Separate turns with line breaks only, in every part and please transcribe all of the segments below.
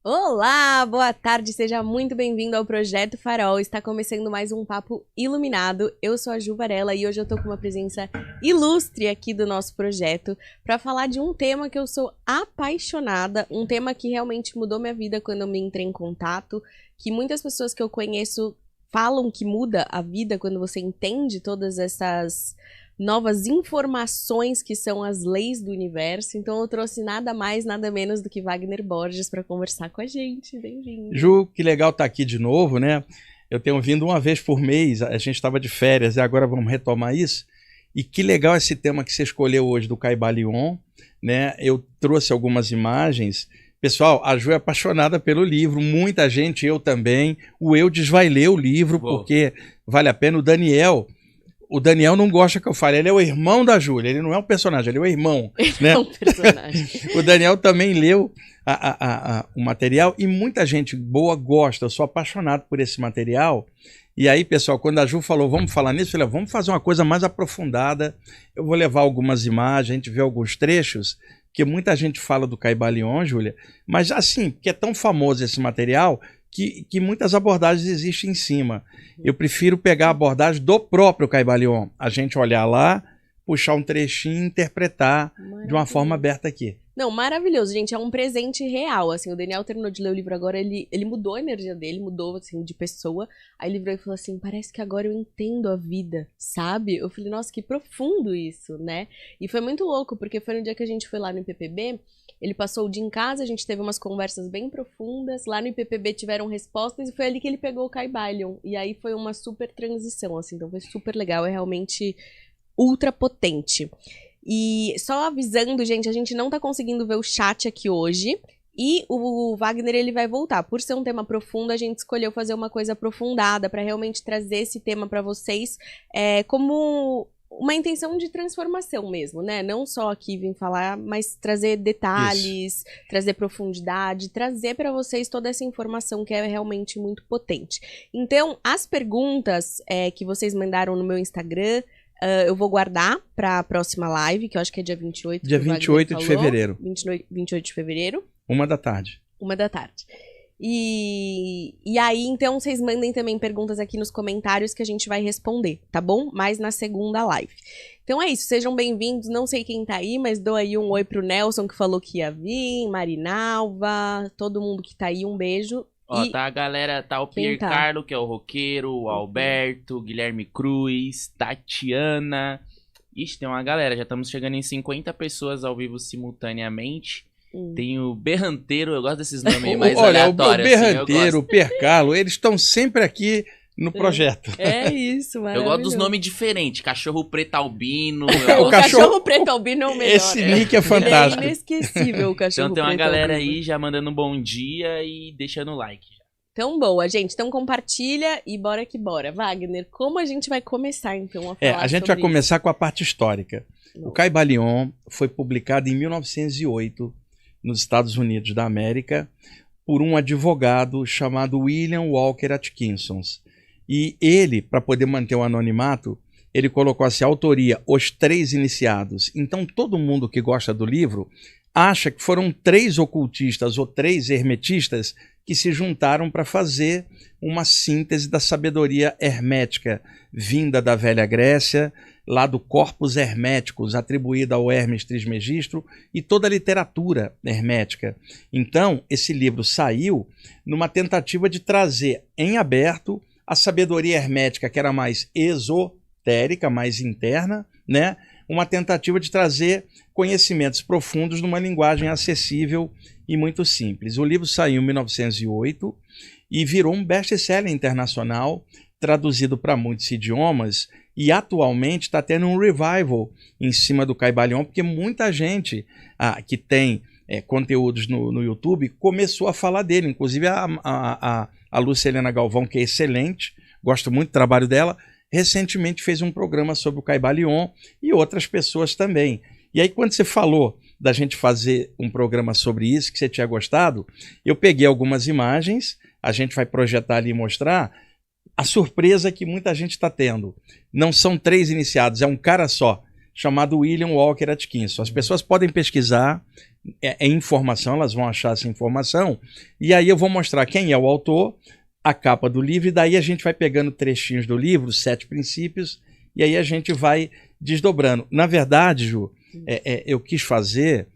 Olá, boa tarde, seja muito bem-vindo ao Projeto Farol. Está começando mais um Papo Iluminado. Eu sou a Ju Varela e hoje eu tô com uma presença ilustre aqui do nosso projeto para falar de um tema que eu sou apaixonada, um tema que realmente mudou minha vida quando eu me entrei em contato, que muitas pessoas que eu conheço falam que muda a vida quando você entende todas essas novas informações que são as leis do universo. Então eu trouxe nada mais, nada menos do que Wagner Borges para conversar com a gente. Bem-vindo.
Ju, que legal estar aqui de novo, né? Eu tenho vindo uma vez por mês, a gente estava de férias e agora vamos retomar isso. E que legal esse tema que você escolheu hoje do Caibalion, né? Eu trouxe algumas imagens. Pessoal, a Ju é apaixonada pelo livro, muita gente, eu também. O Eudes vai ler o livro porque vale a pena. O Daniel não gosta que eu fale, ele é o irmão da Júlia, ele não é um personagem, ele é o irmão. Né?
É um personagem.
O Daniel também leu o material e muita gente boa gosta, eu sou apaixonado por esse material. E aí, pessoal, quando a Ju falou, vamos falar nisso, eu falei, vamos fazer uma coisa mais aprofundada. Eu vou levar algumas imagens, a gente vê alguns trechos, porque muita gente fala do Caibalion, Júlia, mas assim, porque é tão famoso esse material que muitas abordagens existem em cima. Eu prefiro pegar a abordagem do próprio Caibalion, a gente olhar lá, puxar um trechinho e interpretar de uma forma aberta aqui.
Não, maravilhoso, gente, é um presente real, assim, o Daniel terminou de ler o livro agora, ele mudou a energia dele, mudou, assim, de pessoa, aí ele virou e falou assim, parece que agora eu entendo a vida, sabe? Eu falei, nossa, que profundo isso, né? E foi muito louco, porque foi no dia que a gente foi lá no IPPB, ele passou o dia em casa, a gente teve umas conversas bem profundas, lá no IPPB tiveram respostas, e foi ali que ele pegou o Caibalion, e aí foi uma super transição, assim, então foi super legal, é realmente ultra potente. E só avisando, gente, a gente não tá conseguindo ver o chat aqui hoje. E o Wagner, ele vai voltar. Por ser um tema profundo, a gente escolheu fazer uma coisa aprofundada para realmente trazer esse tema para vocês como uma intenção de transformação mesmo, né? Não só aqui vir falar, mas trazer detalhes, trazer profundidade, trazer para vocês toda essa informação que é realmente muito potente. Então, as perguntas que vocês mandaram no meu Instagram, eu vou guardar para a próxima live, que eu acho que é dia 28.
Dia 28 de fevereiro.
28 de fevereiro.
1h da tarde.
1h da tarde. E aí, então, vocês mandem também perguntas aqui nos comentários que a gente vai responder, tá bom? Mais na segunda live. Então é isso, sejam bem-vindos. Não sei quem tá aí, mas dou aí um oi pro Nelson, que falou que ia vir, Marinalva, todo mundo que tá aí, um beijo.
Ó, tá a galera, tá o Pierre Carlo, que é o roqueiro, o Alberto, Guilherme Cruz, Tatiana. Ixi, tem uma galera, já estamos chegando em 50 pessoas ao vivo simultaneamente. Tem o Berranteiro, eu gosto desses nomes aí mais aleatórios.
O Berranteiro, o Pierre Carlo, eles estão sempre aqui no projeto.
É isso, maravilhoso.
Eu gosto dos nomes diferentes, Cachorro Preto Albino.
O Cachorro Preto Albino é o melhor.
Esse nick é fantástico.
Ele é inesquecível, o Cachorro Preto.
Então tem uma galera aí já mandando um bom dia e deixando o like.
Então, boa, gente. Então, compartilha e bora que bora. Wagner, como a gente vai começar, então, a falar
a gente vai começar com a parte histórica. O Caibalion foi publicado em 1908 nos Estados Unidos da América por um advogado chamado William Walker Atkinson. E ele, para poder manter o anonimato, ele colocou assim, a autoria, os 3 iniciados. Então, todo mundo que gosta do livro acha que foram 3 ocultistas ou 3 hermetistas que se juntaram para fazer uma síntese da sabedoria hermética vinda da Velha Grécia, lá do Corpus Herméticos, atribuída ao Hermes Trismegisto, e toda a literatura hermética. Então, esse livro saiu numa tentativa de trazer em aberto a sabedoria hermética, que era mais esotérica, mais interna, né? Uma tentativa de trazer conhecimentos profundos numa linguagem acessível e muito simples. O livro saiu em 1908 e virou um best-seller internacional, traduzido para muitos idiomas, e atualmente está tendo um revival em cima do Caibalion, porque muita gente que tem conteúdos no YouTube começou a falar dele, inclusive a Lúcia Helena Galvão, que é excelente, gosto muito do trabalho dela, recentemente fez um programa sobre o Caibalion e outras pessoas também. E aí, quando você falou da gente fazer um programa sobre isso, que você tinha gostado, eu peguei algumas imagens, a gente vai projetar ali e mostrar a surpresa que muita gente está tendo. Não são 3 iniciados, é um cara só. chamado William Walker Atkinson. As pessoas podem pesquisar, é informação, elas vão achar essa informação, e aí eu vou mostrar quem é o autor, a capa do livro, e daí a gente vai pegando trechinhos do livro, 7 princípios, e aí a gente vai desdobrando. Na verdade, Ju, eu quis fazer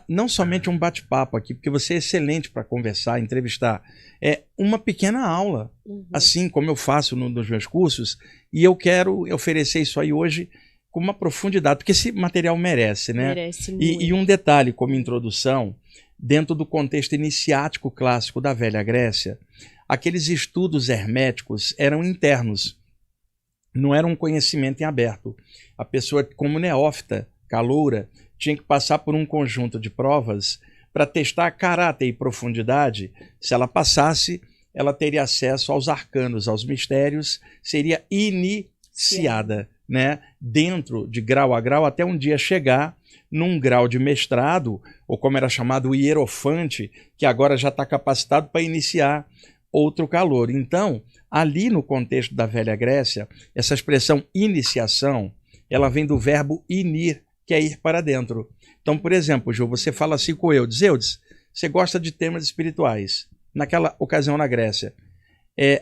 não somente um bate-papo aqui, porque você é excelente para conversar, entrevistar, é uma pequena aula, assim como eu faço nos meus cursos, e eu quero oferecer isso aí hoje com uma profundidade, porque esse material merece, né?
Merece muito.
E um detalhe como introdução, dentro do contexto iniciático clássico da Velha Grécia, aqueles estudos herméticos eram internos, não era um conhecimento em aberto. A pessoa, como neófita, caloura, tinha que passar por um conjunto de provas para testar caráter e profundidade. Se ela passasse, ela teria acesso aos arcanos, aos mistérios, seria iniciada, né? Dentro de grau a grau, até um dia chegar num grau de mestrado, ou como era chamado o hierofante, que agora já está capacitado para iniciar outro calouro. Então, ali no contexto da Velha Grécia, essa expressão iniciação, ela vem do verbo inir, que é ir para dentro. Então, por exemplo, Ju, você fala assim com Eudes. Eudes, você gosta de temas espirituais. Naquela ocasião na Grécia,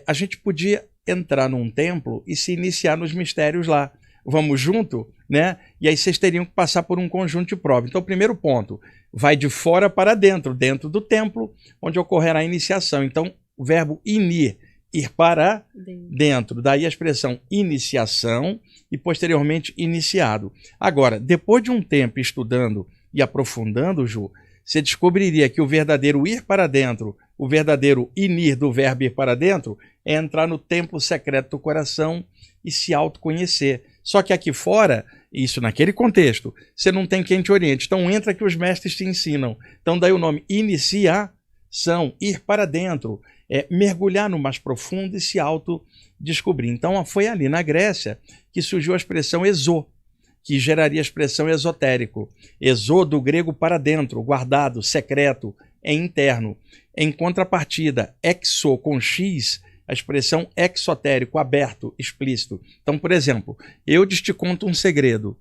a gente podia entrar num templo e se iniciar nos mistérios lá. Vamos junto, né? E aí vocês teriam que passar por um conjunto de provas. Então, o primeiro ponto, vai de fora para dentro, dentro do templo, onde ocorrerá a iniciação. Então, o verbo inir, ir para dentro. Daí a expressão iniciação e posteriormente iniciado. Agora, depois de um tempo estudando e aprofundando, Ju, você descobriria que o verdadeiro ir para dentro, o verdadeiro inir do verbo ir para dentro, é entrar no templo secreto do coração e se autoconhecer. Só que aqui fora, isso naquele contexto, você não tem quem te oriente. Então entra que os mestres te ensinam. Então daí o nome iniciação, ir para dentro, mergulhar no mais profundo e se autodescobrir. Então foi ali na Grécia que surgiu a expressão exô, que geraria a expressão esotérico. Exô do grego para dentro, guardado, secreto, é interno. Em contrapartida, exo com X, a expressão exotérico, aberto, explícito. Então, por exemplo, eu te conto um segredo.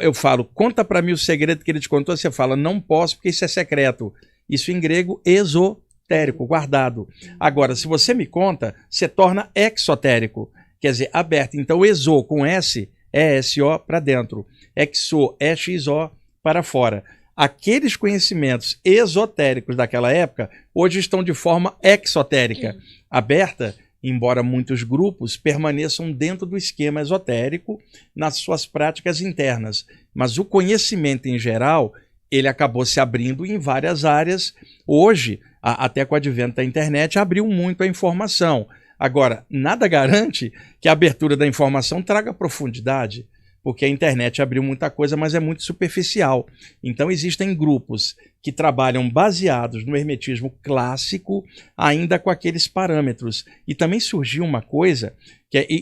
Eu falo, conta para mim o segredo que ele te contou. Você fala, não posso porque isso é secreto. Isso em grego, esotérico, guardado. Agora, se você me conta, você torna exotérico, quer dizer, aberto. Então, exo com S, E-S-O para dentro. Exo, E-X-O para fora. Aqueles conhecimentos esotéricos daquela época, hoje estão de forma exotérica, aberta, embora muitos grupos permaneçam dentro do esquema esotérico nas suas práticas internas. Mas o conhecimento em geral, ele acabou se abrindo em várias áreas. Hoje, até com o advento da internet, abriu muito a informação. Agora, nada garante que a abertura da informação traga profundidade, porque a internet abriu muita coisa, mas é muito superficial. Então existem grupos que trabalham baseados no hermetismo clássico, ainda com aqueles parâmetros. E também surgiu uma coisa,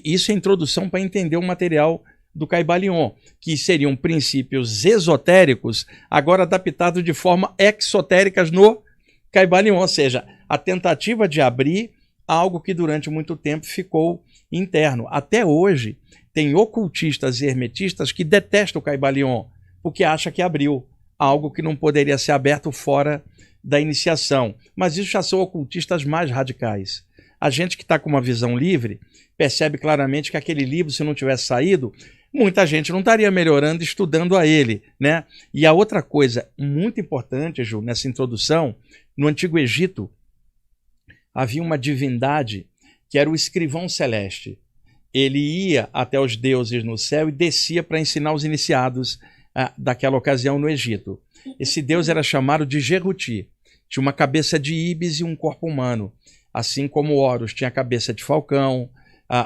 isso é introdução para entender o material do Caibalion, que seriam princípios esotéricos, agora adaptados de forma exotéricas no Caibalion, ou seja, a tentativa de abrir algo que durante muito tempo ficou interno. Até hoje, tem ocultistas e hermetistas que detestam o Caibalion, porque acham que abriu algo que não poderia ser aberto fora da iniciação. Mas isso já são ocultistas mais radicais. A gente que está com uma visão livre percebe claramente que aquele livro, se não tivesse saído, muita gente não estaria melhorando estudando a ele, né? E a outra coisa muito importante, Ju, nessa introdução, no Antigo Egito, havia uma divindade que era o escrivão celeste. Ele ia até os deuses no céu e descia para ensinar os iniciados daquela ocasião no Egito. Esse deus era chamado de Jeruti. Tinha uma cabeça de íbis e um corpo humano. Assim como Horus tinha a cabeça de falcão,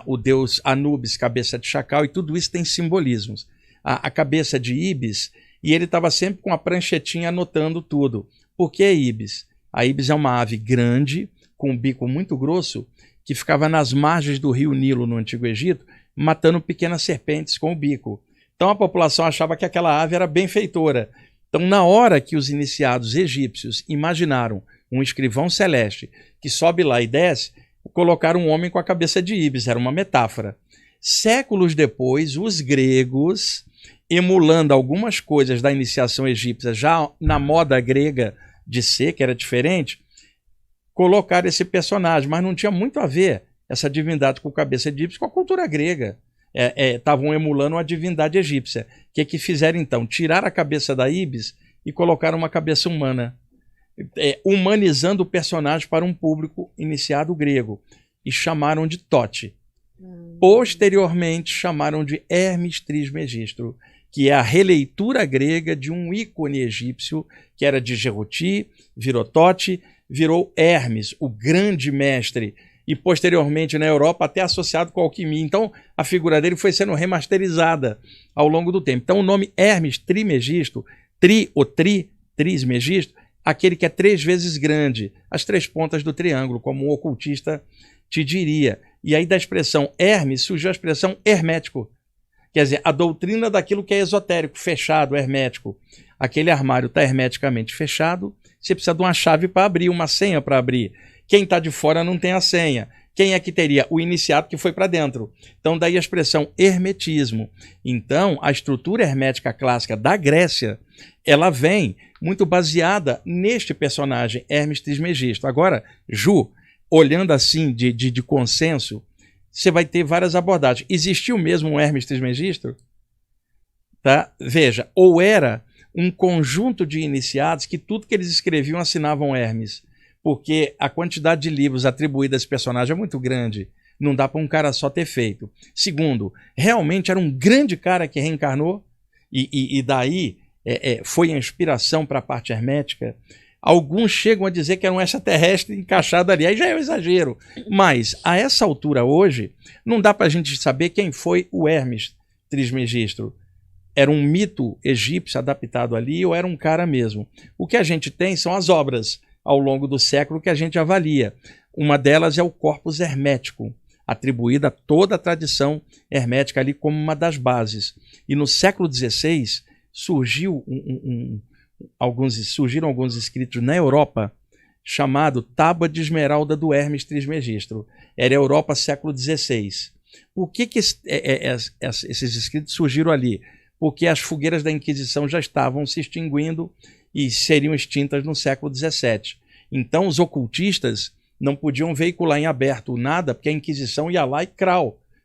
o deus Anubis, cabeça de chacal, e tudo isso tem simbolismos. A cabeça de íbis, e ele estava sempre com a pranchetinha anotando tudo. Por que íbis? A íbis é uma ave grande, com um bico muito grosso, que ficava nas margens do rio Nilo, no Antigo Egito, matando pequenas serpentes com o bico. Então a população achava que aquela ave era benfeitora. Então, na hora que os iniciados egípcios imaginaram um escrivão celeste que sobe lá e desce, colocaram um homem com a cabeça de íbis, era uma metáfora. Séculos depois, os gregos emulando algumas coisas da iniciação egípcia, já na moda grega de ser, que era diferente, colocaram esse personagem, mas não tinha muito a ver essa divindade com cabeça egípcia com a cultura grega. Estavam emulando a divindade egípcia. O que fizeram então? Tiraram a cabeça da Ibis e colocaram uma cabeça humana, humanizando o personagem para um público iniciado grego, e chamaram de Tote. Posteriormente chamaram de Hermes Trismegisto, que é a releitura grega de um ícone egípcio, que era de Djeruti, virou Tote, virou Hermes, o grande mestre, e posteriormente na Europa até associado com a alquimia. Então a figura dele foi sendo remasterizada ao longo do tempo. Então o nome Hermes Trismegisto, Trismegisto, aquele que é 3 vezes grande, as 3 pontas do triângulo, como um ocultista te diria. E aí da expressão Hermes surgiu a expressão hermético, quer dizer, a doutrina daquilo que é esotérico, fechado, hermético. Aquele armário está hermeticamente fechado, você precisa de uma chave para abrir, uma senha para abrir. Quem está de fora não tem a senha. Quem é que teria? O iniciado que foi para dentro. Então daí a expressão hermetismo. Então a estrutura hermética clássica da Grécia, ela vem muito baseada neste personagem, Hermes Trismegisto. Agora, Ju, olhando assim de consenso, você vai ter várias abordagens. Existiu mesmo um Hermes Trismegisto? Tá? Veja, ou era um conjunto de iniciados que tudo que eles escreviam assinavam Hermes, porque a quantidade de livros atribuídos a esse personagem é muito grande. Não dá para um cara só ter feito. Segundo, realmente era um grande cara que reencarnou, e daí foi a inspiração para a parte hermética. Alguns chegam a dizer que era um extraterrestre encaixado ali, aí já é um exagero. Mas, a essa altura hoje, não dá para a gente saber quem foi o Hermes Trismegisto. Era um mito egípcio adaptado ali ou era um cara mesmo? O que a gente tem são as obras ao longo do século que a gente avalia. Uma delas é o Corpus Hermético, atribuída a toda a tradição hermética ali como uma das bases. E no século XVI surgiram alguns escritos na Europa chamado Tábua de Esmeralda do Hermes Trismegisto. Era a Europa século XVI. Por que esses escritos surgiram ali? Porque as fogueiras da Inquisição já estavam se extinguindo e seriam extintas no século XVII. Então os ocultistas não podiam veicular em aberto nada, porque a Inquisição ia lá e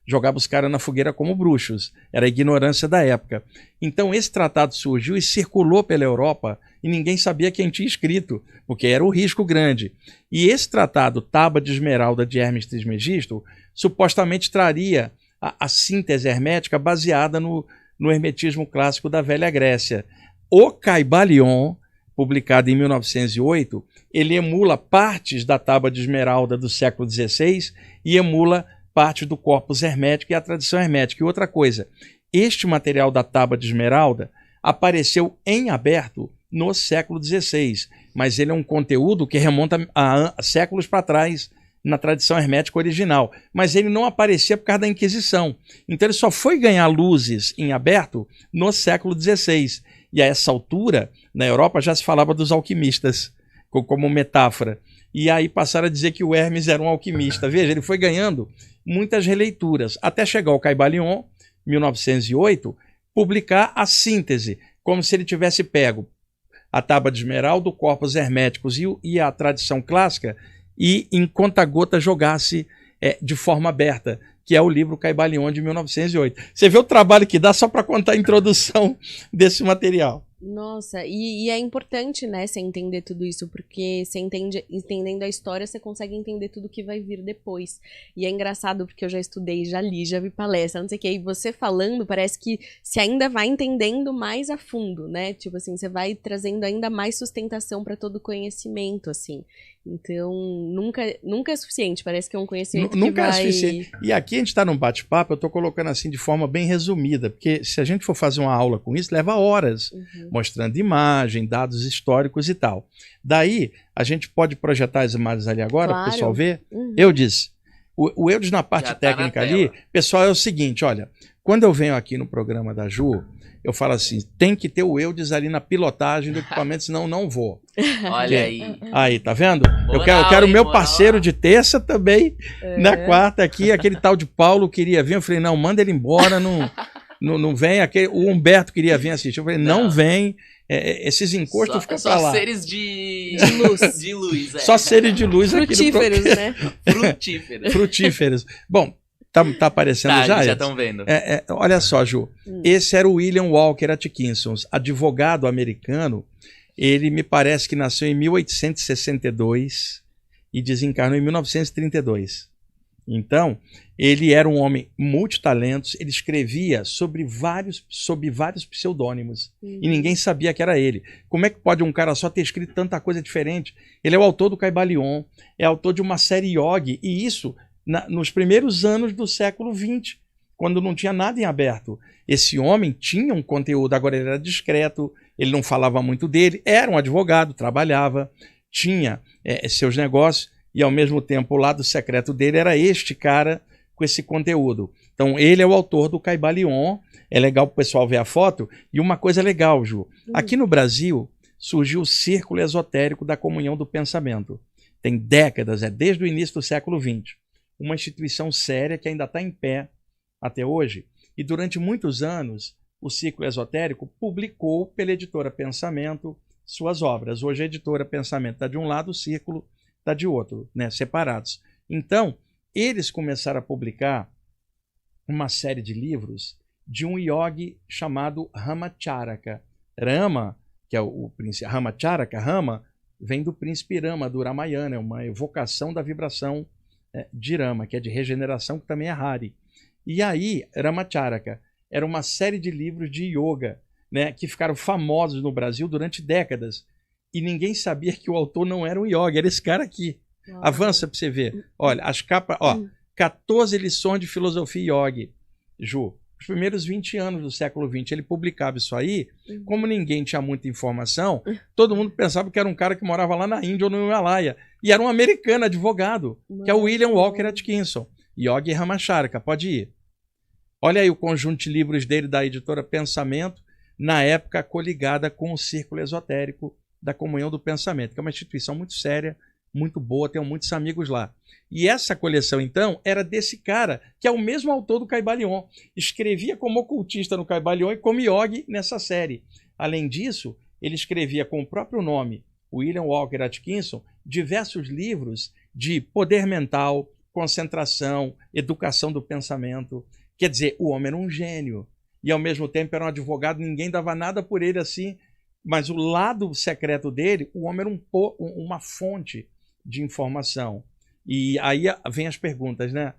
jogava os caras na fogueira como bruxos. Era a ignorância da época. Então esse tratado surgiu e circulou pela Europa e ninguém sabia quem tinha escrito, porque era um risco grande. E esse tratado, Tábua de Esmeralda de Hermes Trismegisto, supostamente traria a síntese hermética baseada no hermetismo clássico da Velha Grécia. O Caibalion, publicado em 1908, ele emula partes da Tábua de Esmeralda do século XVI e emula parte do corpus hermético e a tradição hermética. E outra coisa, este material da Tábua de Esmeralda apareceu em aberto no século XVI, mas ele é um conteúdo que remonta a séculos para trás na tradição hermética original, mas ele não aparecia por causa da Inquisição. Então ele só foi ganhar luzes em aberto no século XVI. E a essa altura, na Europa, já se falava dos alquimistas, como metáfora. E aí passaram a dizer que o Hermes era um alquimista. Veja, ele foi ganhando muitas releituras, até chegar ao Caibalion, 1908, publicar a síntese, como se ele tivesse pego a Tábua de Esmeralda, o Corpus Herméticos e a tradição clássica, e em conta-gota jogasse de forma aberta, que é o livro Caibalion de 1908. Você vê o trabalho que dá só para contar a introdução desse material.
Nossa, e é importante, né, você entender tudo isso, porque você entendendo a história, você consegue entender tudo que vai vir depois. E é engraçado, porque eu já estudei, já li, já vi palestra, não sei o que, e você falando, parece que você ainda vai entendendo mais a fundo, né? Tipo assim, você vai trazendo ainda mais sustentação para todo o conhecimento, assim. Então, nunca é suficiente, parece que é um conhecimento
nunca
que vai...
é suficiente. E aqui a gente está num bate-papo, eu estou colocando assim de forma bem resumida, porque se a gente for fazer uma aula com isso, leva horas, mostrando imagem, dados históricos e tal. Daí, a gente pode projetar as imagens ali agora, para o pessoal ver. Eudes, o Eudes na parte técnica ali, pessoal, é o seguinte, olha, quando eu venho aqui no programa da Ju, eu falo assim, tem que ter o Eudes ali na pilotagem do equipamento, senão não vou.
Olha aí.
Aí, tá vendo? Eu quero o meu parceiro de terça também, na quarta aqui, aquele tal de Paulo queria vir, eu falei, não, manda ele embora, Não vem aquele. O Humberto queria vir assistir. Eu falei, não vem. Esses encostos ficam pra lá.
Só seres de
luz.
De luz,
Só seres de luz aqui no
Frutíferos, né?
Frutíferos.
Bom, tá aparecendo já?
Já estão vendo.
Olha só, Ju. Esse era o William Walker Atkinson, advogado americano. Ele me parece que nasceu em 1862 e desencarnou em 1932. Então, ele era um homem multitalentos, ele escrevia sob vários pseudônimos e ninguém sabia que era ele. Como é que pode um cara só ter escrito tanta coisa diferente? Ele é o autor do Caibalion, é autor de uma série yogi, e isso nos primeiros anos do século XX, quando não tinha nada em aberto. Esse homem tinha um conteúdo, agora ele era discreto, ele não falava muito dele, era um advogado, trabalhava, tinha seus negócios, e ao mesmo tempo o lado secreto dele era este cara com esse conteúdo. Então ele é o autor do Caibalion, é legal para o pessoal ver a foto. E uma coisa legal, Ju, aqui no Brasil surgiu o Círculo Esotérico da Comunhão do Pensamento. Tem décadas, desde o início do século XX. Uma instituição séria que ainda está em pé até hoje. E durante muitos anos o Círculo Esotérico publicou pela editora Pensamento suas obras. Hoje a editora Pensamento está de um lado, o Círculo está de outro, né, separados. Então, eles começaram a publicar uma série de livros de um yogi chamado Ramacharaka. Rama, que é o príncipe Ramacharaka, Rama, vem do príncipe Rama, do Ramayana, é uma evocação da vibração de Rama, que é de regeneração, que também é Hari. E aí, Ramacharaka era uma série de livros de yoga, né, que ficaram famosos no Brasil durante décadas. E ninguém sabia que o autor não era um yogi, era esse cara aqui. Uau. Avança para você ver. Olha, as capas, 14 lições de filosofia yogi. Ju, os primeiros 20 anos do século XX, ele publicava isso aí. Como ninguém tinha muita informação, todo mundo pensava que era um cara que morava lá na Índia ou no Himalaia. E era um americano advogado, que é o William Walker Atkinson. Yogi Ramacharaka, pode ir. Olha aí o conjunto de livros dele da editora Pensamento, na época coligada com o Círculo Esotérico da Comunhão do Pensamento, que é uma instituição muito séria, muito boa, tenho muitos amigos lá. E essa coleção, então, era desse cara, que é o mesmo autor do Caibalion. Escrevia como ocultista no Caibalion e como yogi nessa série. Além disso, ele escrevia com o próprio nome, William Walker Atkinson, diversos livros de poder mental, concentração, educação do pensamento. Quer dizer, o homem era um gênio. E, ao mesmo tempo, era um advogado, ninguém dava nada por ele assim. Mas o lado secreto dele, o homem era uma fonte de informação. E aí vem as perguntas, né?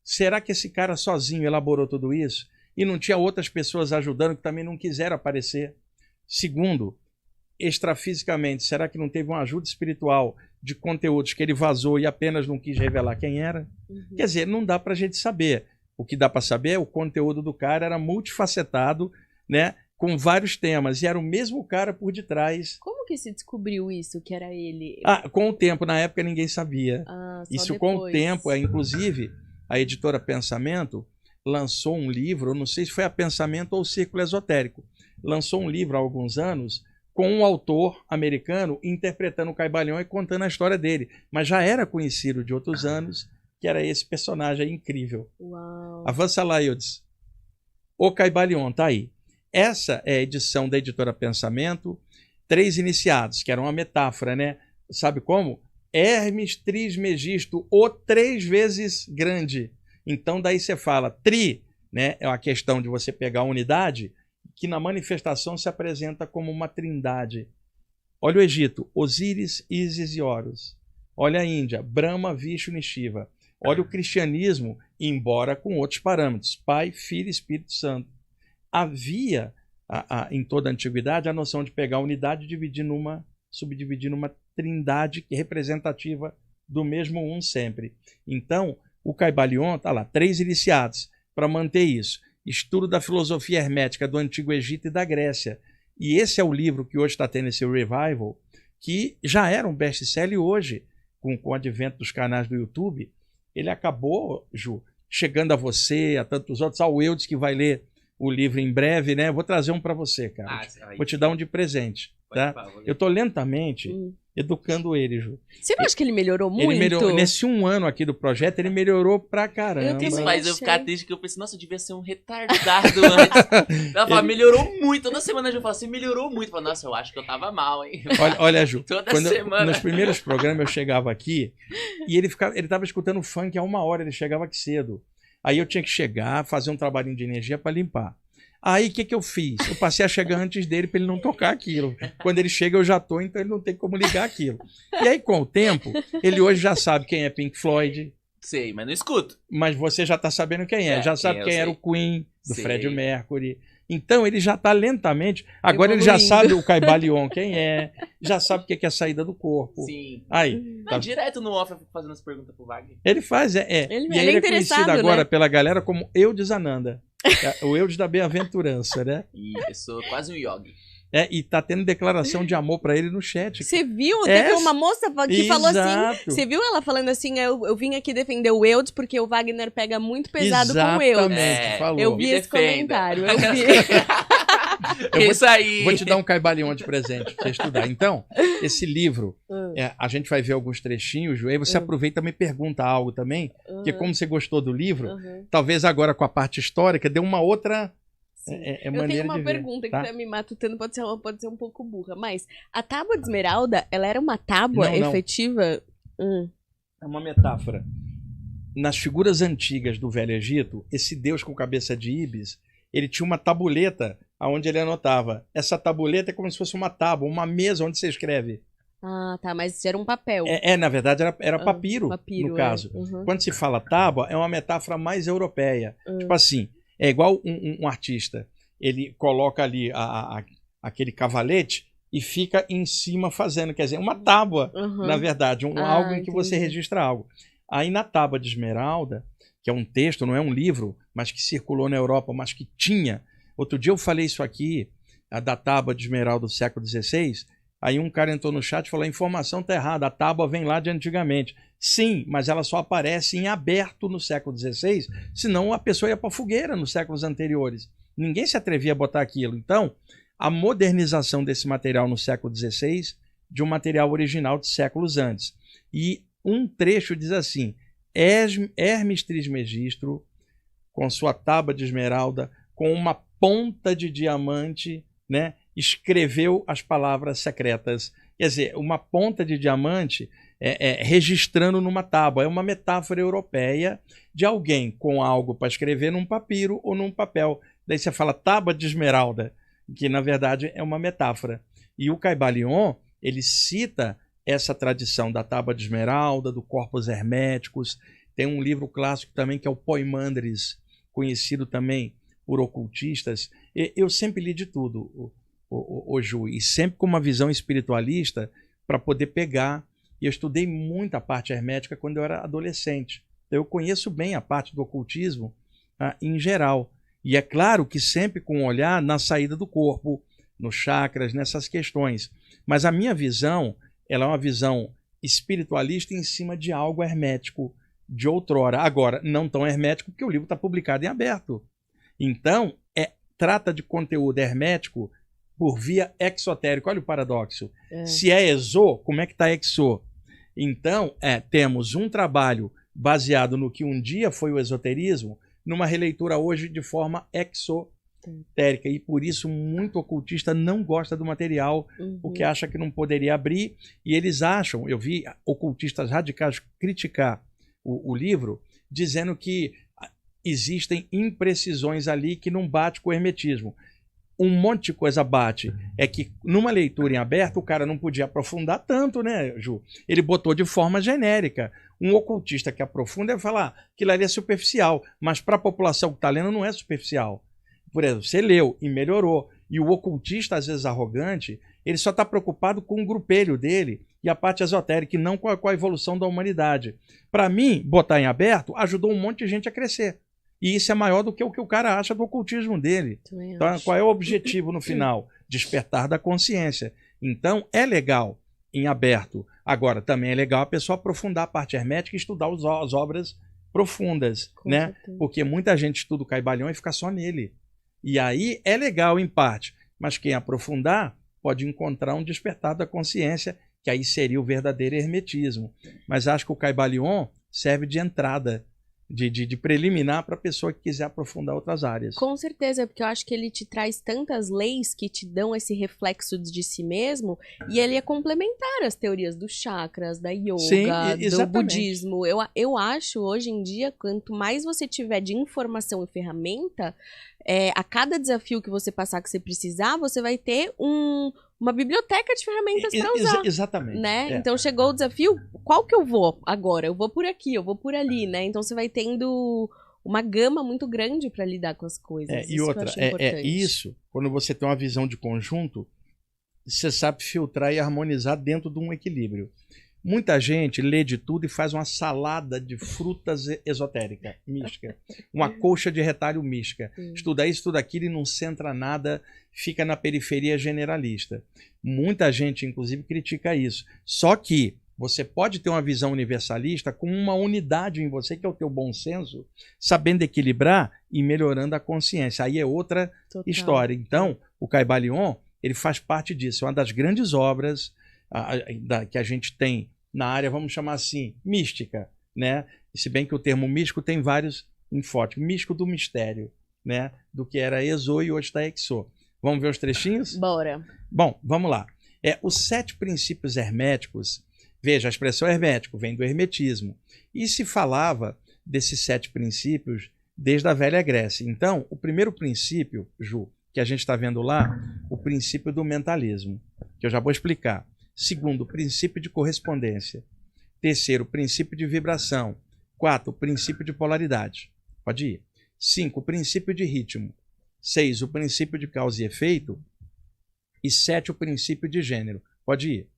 Será que esse cara sozinho elaborou tudo isso? E não tinha outras pessoas ajudando que também não quiseram aparecer? Segundo, extrafisicamente, será que não teve uma ajuda espiritual de conteúdos que ele vazou e apenas não quis revelar quem era? Quer dizer, não dá pra gente saber. O que dá para saber é o conteúdo do cara era multifacetado, né? Com vários temas, e era o mesmo cara por detrás.
Como que se descobriu isso, que era ele?
Com o tempo, na época ninguém sabia. Isso depois. Com o tempo, inclusive, a editora Pensamento lançou um livro, eu não sei se foi a Pensamento ou o Círculo Esotérico, lançou um livro há alguns anos com um autor americano interpretando o Caibalion e contando a história dele. Mas já era conhecido de outros anos, que era esse personagem incrível.
Uau.
Avança lá, Eudes. O Caibalion, tá aí. Essa é a edição da editora Pensamento, 3 iniciados, que era uma metáfora, né? Sabe como? Hermes Trismegisto, o 3 vezes grande. Então daí você fala, né? É uma questão de você pegar a unidade, que na manifestação se apresenta como uma trindade. Olha o Egito, Osíris, Ísis e Horus. Olha a Índia, Brahma, Vishnu e Shiva. Olha o cristianismo, embora com outros parâmetros, Pai, Filho e Espírito Santo. Havia, em toda a antiguidade, a noção de pegar a unidade e subdividir numa trindade representativa do mesmo um sempre. Então, o Caibalion, tá lá, 3 iniciados para manter isso. Estudo da filosofia hermética do Antigo Egito e da Grécia. E esse é o livro que hoje está tendo esse revival, que já era um best-seller hoje, com o advento dos canais do YouTube, ele acabou, Ju, chegando a você, a tantos outros, ao Eudes, que vai ler o livro em breve, né? Vou trazer um para você, cara. Vou te dar um de presente, tá? Eu estou lentamente educando ele, Ju.
Você não acha que ele melhorou muito?
Ele melhorou, nesse 1 ano aqui do projeto, ele melhorou pra caramba.
Isso faz eu ficar triste, que eu pensei, nossa, eu devia ser um retardado antes. Ela fala, melhorou muito. Toda semana a Ju fala, você melhorou muito. Eu falo, nossa, eu acho que eu tava mal, hein?
Olha Ju,
Toda semana.
Nos primeiros programas eu chegava aqui e ele tava escutando funk há 1 hora, ele chegava aqui cedo. Aí eu tinha que chegar, fazer um trabalhinho de energia pra limpar. Aí, o que eu fiz? Eu passei a chegar antes dele para ele não tocar aquilo. Quando ele chega, eu já tô, então ele não tem como ligar aquilo. E aí, com o tempo, ele hoje já sabe quem é Pink Floyd.
Sei, mas não escuto.
Mas você já tá sabendo quem é. Já sabe quem era o Queen, do Freddie Mercury. Então, ele já tá lentamente... Agora ele já sabe o Caibalion quem é, já sabe o que é a saída do corpo.
Sim.
Aí,
tá... direto no off, eu fico fazendo as perguntas pro Wagner.
Ele faz, E aí ele é conhecido agora, né, pela galera como Eudes Ananda. O Eudes da Bem-aventurança, né?
E eu sou quase um yogi.
E tá tendo declaração de amor pra ele no chat.
Você viu? Teve uma moça que falou assim... Você viu ela falando assim, eu vim aqui defender o Eudes porque o Wagner pega muito pesado com o Eudes.
Falou.
Eu vi esse comentário, eu vi.
Isso aí.
Vou te dar um Caibalion de presente pra você estudar. Então, esse livro, a gente vai ver alguns trechinhos, aí você aproveita e me pergunta algo também, porque como você gostou do livro, talvez agora com a parte histórica dê uma outra...
eu tenho uma pergunta que tá me matutando, pode ser um pouco burra, mas a tábua de esmeralda, ela era uma tábua efetiva?
É uma metáfora. Nas figuras antigas do Velho Egito, esse deus com cabeça de ibis, ele tinha uma tabuleta onde ele anotava. Essa tabuleta é como se fosse uma tábua, uma mesa onde você escreve.
Ah, tá, mas era um papel.
Na verdade era papiro, no caso. Quando se fala tábua, é uma metáfora mais europeia. Tipo assim, é igual um artista. Ele coloca ali aquele cavalete e fica em cima fazendo, quer dizer, uma tábua, na verdade, algo em que você registra algo. Aí na Tábua de Esmeralda, que é um texto, não é um livro, mas que circulou na Europa, mas que tinha... Outro dia eu falei isso aqui, da Tábua de Esmeralda do século XVI, aí um cara entrou no chat e falou, a informação está errada, a tábua vem lá de antigamente. Sim, mas ela só aparece em aberto no século XVI, senão a pessoa ia para a fogueira nos séculos anteriores. Ninguém se atrevia a botar aquilo. Então, a modernização desse material no século XVI, de um material original de séculos antes. E um trecho diz assim, Hermes Trismegistro, com sua tábua de esmeralda, com uma ponta de diamante, né, escreveu as palavras secretas. Quer dizer, uma ponta de diamante registrando numa tábua. É uma metáfora europeia de alguém com algo para escrever num papiro ou num papel. Daí você fala tábua de esmeralda, que na verdade é uma metáfora. E o Caibalion, ele cita essa tradição da tábua de esmeralda, do Corpus Herméticos. Tem um livro clássico também que é o Poimandres, conhecido também por ocultistas. Eu sempre li de tudo, o Ju, e sempre com uma visão espiritualista para poder pegar. E eu estudei muito a parte hermética quando eu era adolescente. Então eu conheço bem a parte do ocultismo em geral. E é claro que sempre com um olhar na saída do corpo, nos chakras, nessas questões. Mas a minha visão, ela é uma visão espiritualista em cima de algo hermético de outrora. Agora, não tão hermético porque o livro está publicado em aberto. Então, trata de conteúdo hermético por via exotérica. Olha o paradoxo. Se é exo, como é que está exo? Então, temos um trabalho baseado no que um dia foi o esoterismo, numa releitura hoje de forma exotérica. E por isso muito ocultista não gosta do material, porque acha que não poderia abrir. E eles acham, eu vi ocultistas radicais criticar o livro, dizendo que existem imprecisões ali que não bate com o hermetismo. Um monte de coisa bate. É que numa leitura em aberto o cara não podia aprofundar tanto, né, Ju? Ele botou de forma genérica. Um ocultista que aprofunda vai falar que aquilo ali é superficial, mas para a população que está lendo não é superficial. Por exemplo, você leu e melhorou. E o ocultista, às vezes arrogante, ele só está preocupado com o grupelho dele e a parte esotérica, e não com a evolução da humanidade. Para mim, botar em aberto ajudou um monte de gente a crescer. E isso é maior do que o cara acha do ocultismo dele. Então, qual é o objetivo no final? Despertar da consciência. Então, é legal em aberto. Agora, também é legal a pessoa aprofundar a parte hermética e estudar as obras profundas, né? Porque muita gente estuda o Caibalion e fica só nele. E aí é legal em parte, mas quem aprofundar pode encontrar um despertar da consciência que aí seria o verdadeiro hermetismo. Mas acho que o Caibalion serve de entrada, de preliminar para a pessoa que quiser aprofundar outras áreas.
Com certeza, porque eu acho que ele te traz tantas leis que te dão esse reflexo de si mesmo, e ele é complementar às teorias dos chakras, da yoga,
Sim,
do budismo. Eu acho, hoje em dia, quanto mais você tiver de informação e ferramenta, a cada desafio que você passar, que você precisar, você vai ter uma biblioteca de ferramentas para usar.
Exatamente.
Né? Então chegou o desafio, qual que eu vou agora? Eu vou por aqui, eu vou por ali, né? Então você vai tendo uma gama muito grande para lidar com as coisas.
E outra, isso, quando você tem uma visão de conjunto, você sabe filtrar e harmonizar dentro de um equilíbrio. Muita gente lê de tudo e faz uma salada de frutas esotérica, mística. Uma colcha de retalho mística. Estuda isso, estuda aquilo e não centra nada, fica na periferia generalista. Muita gente, inclusive, critica isso. Só que você pode ter uma visão universalista com uma unidade em você, que é o teu bom senso, sabendo equilibrar e melhorando a consciência. Aí é outra história. Então, o Caibalion, ele faz parte disso. É uma das grandes obras que a gente tem na área, vamos chamar assim, mística, né? Se bem que o termo místico tem vários enfoques. Místico do mistério, né? Do que era exo e hoje está exo. Vamos ver os trechinhos?
Bora.
Bom, vamos lá. Os 7 princípios herméticos, veja, a expressão hermético vem do hermetismo. E se falava desses 7 princípios desde a velha Grécia. Então, o primeiro princípio, Ju, que a gente está vendo lá, o princípio do mentalismo, que eu já vou explicar. Segundo, o princípio de correspondência. Terceiro, o princípio de vibração. 4, o princípio de polaridade. Pode ir. 5, o princípio de ritmo. 6, o princípio de causa e efeito. E 7, o princípio de gênero. Pode ir.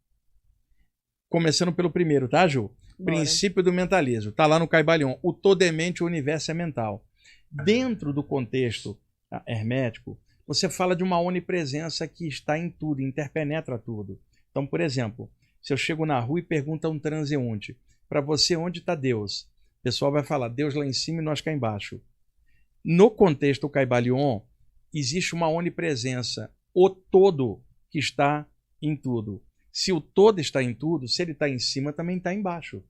Começando pelo primeiro, tá, Ju?
Bora.
Princípio do mentalismo. Está lá no Caibalion. O todo é mente, o universo é mental. Dentro do contexto hermético, você fala de uma onipresença que está em tudo, interpenetra tudo. Então, por exemplo, se eu chego na rua e pergunto a um transeunte, para você onde está Deus? O pessoal vai falar, Deus lá em cima e nós cá embaixo. No contexto Caibalion, existe uma onipresença, o todo que está em tudo. Se o todo está em tudo, se ele está em cima, também está embaixo.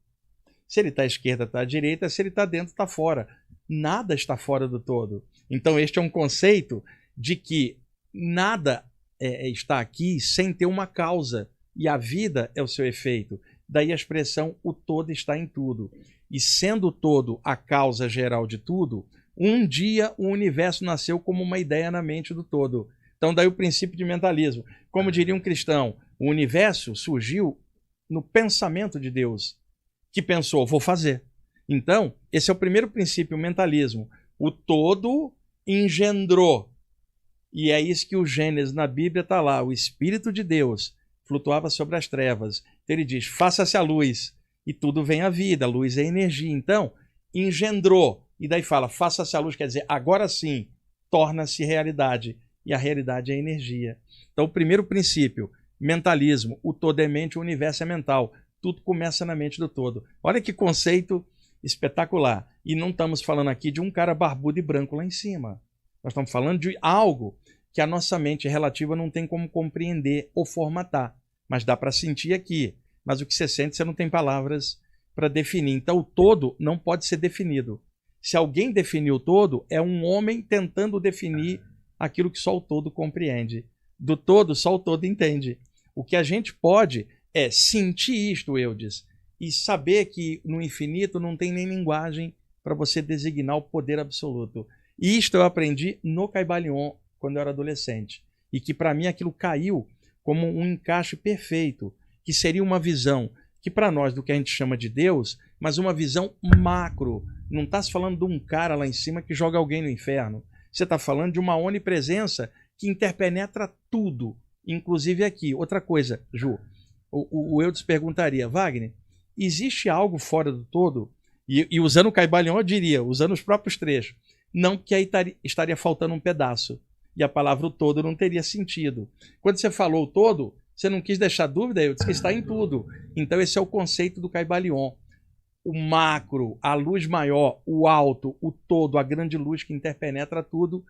Se ele está à esquerda, está à direita, se ele está dentro, está fora. Nada está fora do todo. Então, este é um conceito de que nada está aqui sem ter uma causa. E a vida é o seu efeito. Daí a expressão, o todo está em tudo. E sendo o todo a causa geral de tudo, um dia o universo nasceu como uma ideia na mente do todo. Então daí o princípio de mentalismo. Como diria um cristão, o universo surgiu no pensamento de Deus, que pensou, vou fazer. Então, esse é o primeiro princípio, o mentalismo. O todo engendrou. E é isso que o Gênesis na Bíblia está lá, o Espírito de Deus flutuava sobre as trevas. Então ele diz, faça-se a luz, e tudo vem à vida, a luz é energia. Então, engendrou, e daí fala, faça-se a luz, quer dizer, agora sim, torna-se realidade, e a realidade é energia. Então, o primeiro princípio, mentalismo, o todo é mente, o universo é mental, tudo começa na mente do todo. Olha que conceito espetacular. E não estamos falando aqui de um cara barbudo e branco lá em cima. Nós estamos falando de algo que a nossa mente relativa não tem como compreender ou formatar. Mas dá para sentir aqui. Mas o que você sente, você não tem palavras para definir. Então, o todo não pode ser definido. Se alguém definiu o todo, é um homem tentando definir aquilo que só o todo compreende. Do todo, só o todo entende. O que a gente pode é sentir isto, Eudes, e saber que no infinito não tem nem linguagem para você designar o poder absoluto. E isto eu aprendi no Caibalion, quando eu era adolescente, e que para mim aquilo caiu como um encaixe perfeito, que seria uma visão que para nós do que a gente chama de Deus, mas uma visão macro. Não está se falando de um cara lá em cima que joga alguém no inferno. Você está falando de uma onipresença que interpenetra tudo, inclusive aqui. Outra coisa, Ju, o Eudes perguntaria, Wagner, existe algo fora do todo? E usando o Caibalion, eu diria, usando os próprios trechos, não, que aí estaria faltando um pedaço. E a palavra o todo não teria sentido. Quando você falou o todo, você não quis deixar dúvida, eu disse que está em tudo. Então esse é o conceito do Caibalion. O macro, a luz maior, o alto, o todo, a grande luz que interpenetra tudo,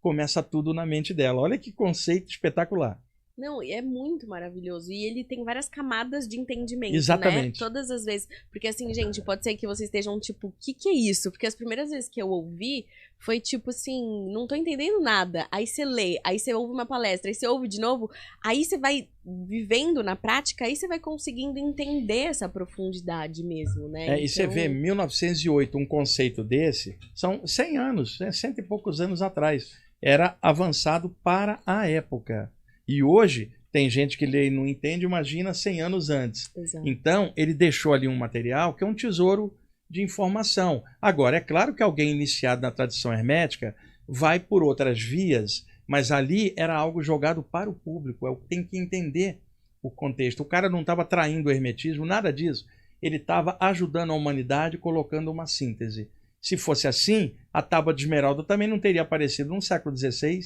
começa tudo na mente dela. Olha que conceito espetacular.
Não, é muito maravilhoso. E ele tem várias camadas de entendimento,
Exatamente.
né? Todas as vezes. Porque assim, gente, pode ser que vocês estejam tipo, o que é isso? Porque as primeiras vezes que eu ouvi, foi tipo assim, não tô entendendo nada. Aí você lê, aí você ouve uma palestra, aí você ouve de novo, aí você vai vivendo na prática, aí você vai conseguindo entender essa profundidade mesmo, né?
E você vê, 1908, um conceito desse, são 100 anos, né? 100 e poucos anos atrás. Era avançado para a época. E hoje, tem gente que lê e não entende, imagina 100 anos antes.
Exato.
Então, ele deixou ali um material que é um tesouro de informação. Agora, é claro que alguém iniciado na tradição hermética vai por outras vias, mas ali era algo jogado para o público, tem que entender o contexto. O cara não estava traindo o hermetismo, nada disso. Ele estava ajudando a humanidade, colocando uma síntese. Se fosse assim, a Tábua de Esmeralda também não teria aparecido no século XVI,